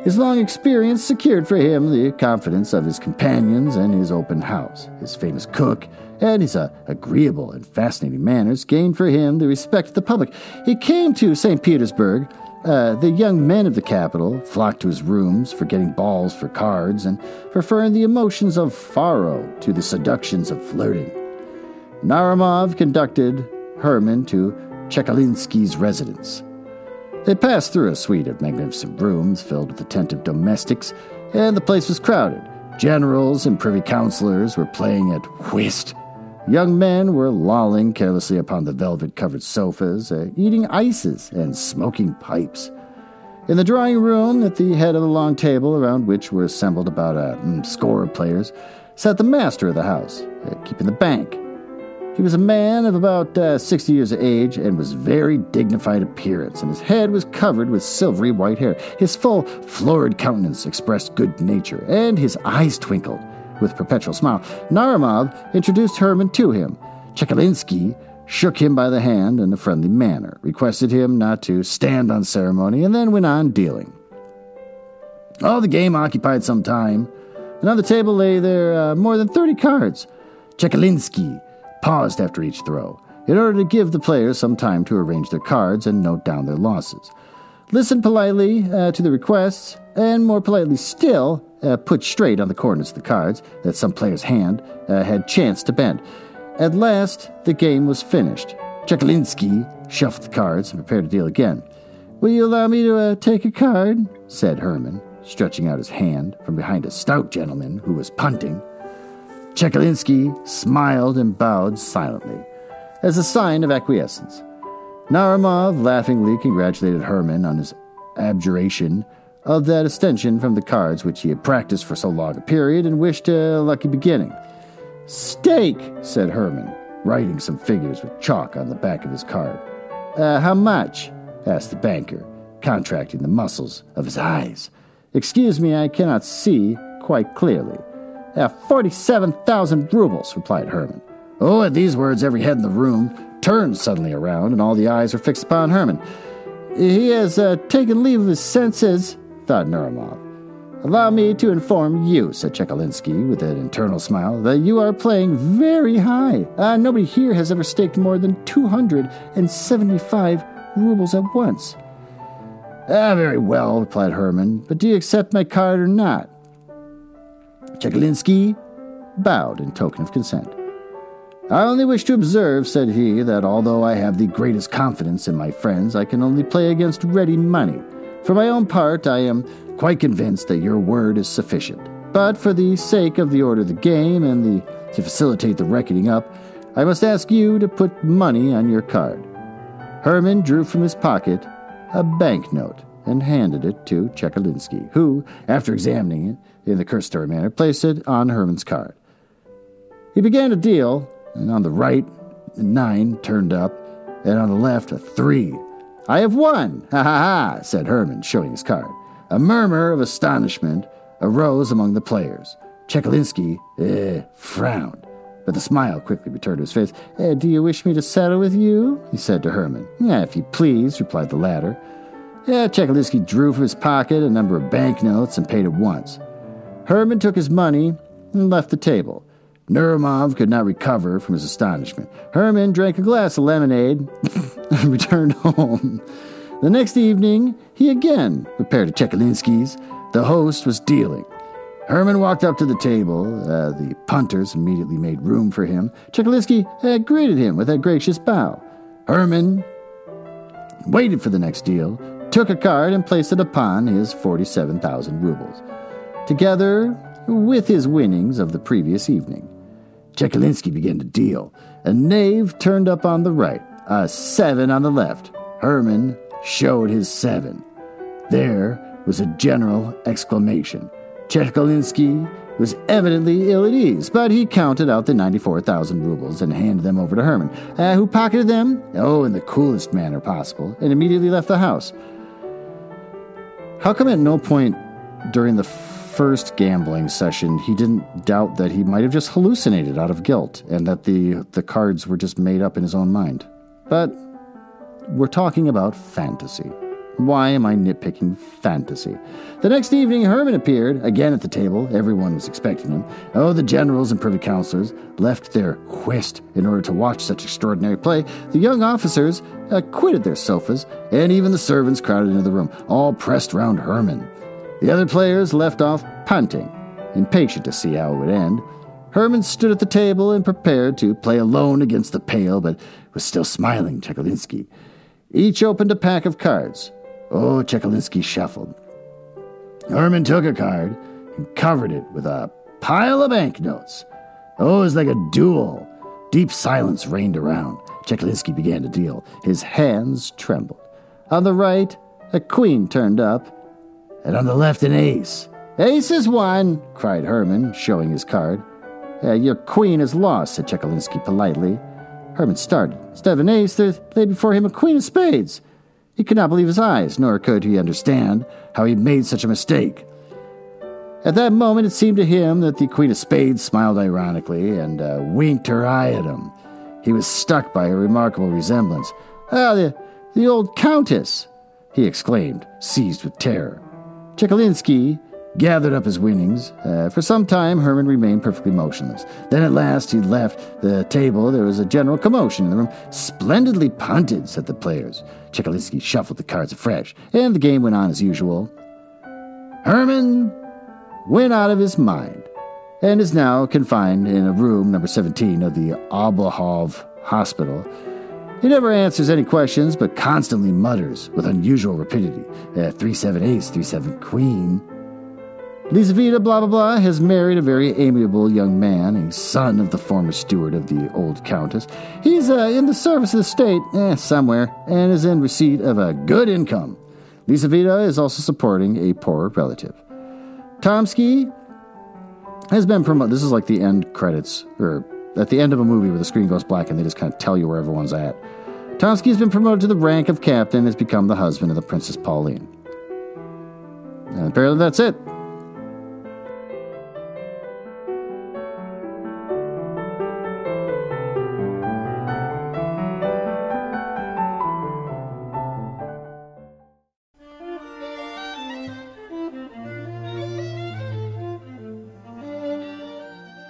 His long experience secured for him the confidence of his companions and his open house. His famous cook and his agreeable and fascinating manners gained for him the respect of the public. He came to St. Petersburg. The young men of the capital flocked to his rooms, forgetting balls for cards and preferring the emotions of faro to the seductions of flirting. Naramov conducted Herman to Chekalinsky's residence. They passed through a suite of magnificent rooms filled with attentive domestics, and the place was crowded. Generals and privy councilors were playing at whist. Young men were lolling carelessly upon the velvet-covered sofas, eating ices and smoking pipes. In the drawing room, at the head of the long table around which were assembled about a score of players, sat the master of the house, keeping the bank. He was a man of about 60 years of age and was very dignified appearance, and his head was covered with silvery white hair. His full, florid countenance expressed good nature, and his eyes twinkled with perpetual smile. Naramov introduced Herman to him. Chekalinsky shook him by the hand in a friendly manner, requested him not to stand on ceremony, and then went on dealing. All the game occupied some time, and on the table lay there more than 30 cards. Chekalinsky paused after each throw, in order to give the players some time to arrange their cards and note down their losses. Listened politely to the requests, and more politely still, put straight on the corners of the cards that some player's hand had chanced to bend. At last, the game was finished. Chekalinsky shuffled the cards and prepared to deal again. "Will you allow me to take a card?" said Herman, stretching out his hand from behind a stout gentleman who was punting. Chekalinsky smiled and bowed silently, as a sign of acquiescence. Naramov laughingly congratulated Herman on his abjuration of that extension from the cards which he had practiced for so long a period, and wished a lucky beginning. "Stake," said Herman, writing some figures with chalk on the back of his card. How much?" asked the banker, contracting the muscles of his eyes. "Excuse me, I cannot see quite clearly." 47,000 rubles, replied Herman. Oh, at these words, every head in the room turned suddenly around, and all the eyes were fixed upon Herman. "He has taken leave of his senses," thought Naramov. "Allow me to inform you," said Chekalinsky with an internal smile, "that you are playing very high. Nobody here has ever staked more than 275 rubles at once." Very well, replied Herman, but do you accept my card or not? Chekalinsky bowed in token of consent. I only wish to observe, said he, that although I have the greatest confidence in my friends, I can only play against ready money. For my own part, I am quite convinced that your word is sufficient. But for the sake of the order of the game and to facilitate the reckoning up, I must ask you to put money on your card. Herman drew from his pocket a banknote and handed it to Chekalinsky, who, after examining it in the customary manner, placed it on Herman's card. He began to deal, and on the right, a 9 turned up, and on the left, a 3. I have won! Ha ha ha, said Herman, showing his card. A murmur of astonishment arose among the players. Chekalinsky frowned, but the smile quickly returned to his face. Do you wish me to settle with you? He said to Herman. If you please, replied the latter. Chekalinsky drew from his pocket a number of banknotes and paid at once. Herman took his money and left the table. Nuremov could not recover from his astonishment. Herman drank a glass of lemonade and returned home. The next evening, he again repaired to Chekalinsky's. The host was dealing. Herman walked up to the table. The punters immediately made room for him. Chekalinsky greeted him with a gracious bow. Herman waited for the next deal, took a card and placed it upon his 47,000 rubles, together with his winnings of the previous evening. Chekalinsky began to deal. A knave turned up on the right, a 7 on the left. Herman showed his 7. There was a general exclamation. Chekalinsky was evidently ill at ease, but he counted out the 94,000 rubles and handed them over to Herman, who pocketed them, in the coolest manner possible, and immediately left the house. How come at no point during the first gambling session he didn't doubt that he might have just hallucinated out of guilt and that the cards were just made up in his own mind? But we're talking about fantasy. Why am I nitpicking fantasy? The next evening, Herman appeared, again at the table. Everyone was expecting him. The generals and privy councilors left their whist in order to watch such extraordinary play. The young officers quitted their sofas, and even the servants crowded into the room, all pressed round Herman. The other players left off punting, impatient to see how it would end. Herman stood at the table and prepared to play alone against the pale, but was still smiling Chekalinsky. Each opened a pack of cards. Chekalinsky shuffled. Herman took a card and covered it with a pile of banknotes. It was like a duel. Deep silence reigned around. Chekalinsky began to deal. His hands trembled. On the right, a queen turned up, and on the left, an ace. Ace is won, cried Herman, showing his card. Your queen is lost, said Chekalinsky politely. Herman started. Instead of an ace, there lay before him a queen of spades. He could not believe his eyes, nor could he understand how he had made such a mistake. At that moment, it seemed to him that the Queen of Spades smiled ironically and winked her eye at him. He was struck by a remarkable resemblance. The old Countess, he exclaimed, seized with terror. Chekalinsky gathered up his winnings. For some time, Herman remained perfectly motionless. Then at last he left the table. There was a general commotion in the room. Splendidly punted, said the players. Chekalinsky shuffled the cards afresh, and the game went on as usual. Herman went out of his mind and is now confined in a room number 17 of the Oblahov Hospital. He never answers any questions, but constantly mutters with unusual rapidity. 3-7 ace, 3-7 queen. Lizaveta, blah, blah, blah, has married a very amiable young man, a son of the former steward of the old countess. He's in the service of the state, somewhere, and is in receipt of a good income. Lizaveta is also supporting a poor relative. Tomsky has been promoted. This is like the end credits, or at the end of a movie where the screen goes black and they just kind of tell you where everyone's at. Tomsky has been promoted to the rank of captain and has become the husband of the Princess Pauline. And apparently that's it.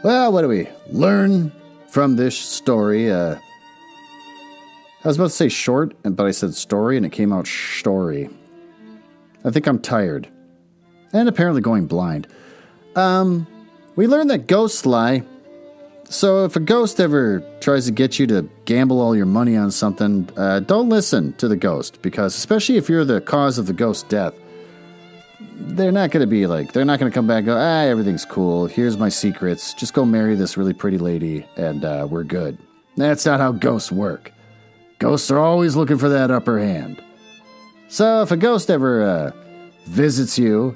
Well, what do we learn from this story? I was about to say short, but I said story, and it came out story. I think I'm tired. And apparently going blind. We learned that ghosts lie. So if a ghost ever tries to get you to gamble all your money on something, don't listen to the ghost. Because especially if you're the cause of the ghost's death, they're not going to come back and go, everything's cool. Here's my secrets. Just go marry this really pretty lady and we're good. That's not how ghosts work. Ghosts are always looking for that upper hand. So if a ghost ever visits you,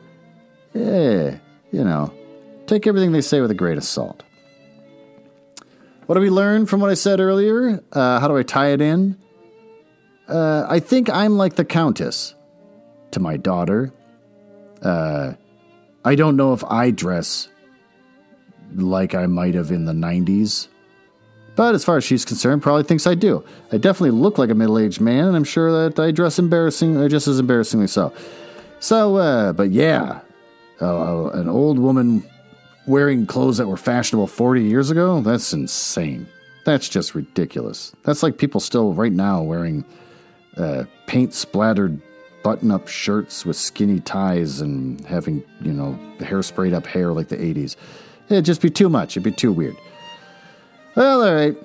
take everything they say with a grain of salt. What do we learn from what I said earlier? How do I tie it in? I think I'm like the Countess to my daughter. I don't know if I dress like I might have in the 90s. But as far as she's concerned, probably thinks I do. I definitely look like a middle-aged man, and I'm sure that I dress just as embarrassingly so. So, but yeah, an old woman wearing clothes that were fashionable 40 years ago, that's insane. That's just ridiculous. That's like people still right now wearing paint-splattered button-up shirts with skinny ties and having, hair sprayed up hair like the 80s. It'd just be too much. It'd be too weird. Well, all right.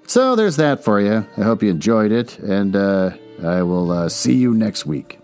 So there's that for you. I hope you enjoyed it, and I will see you next week.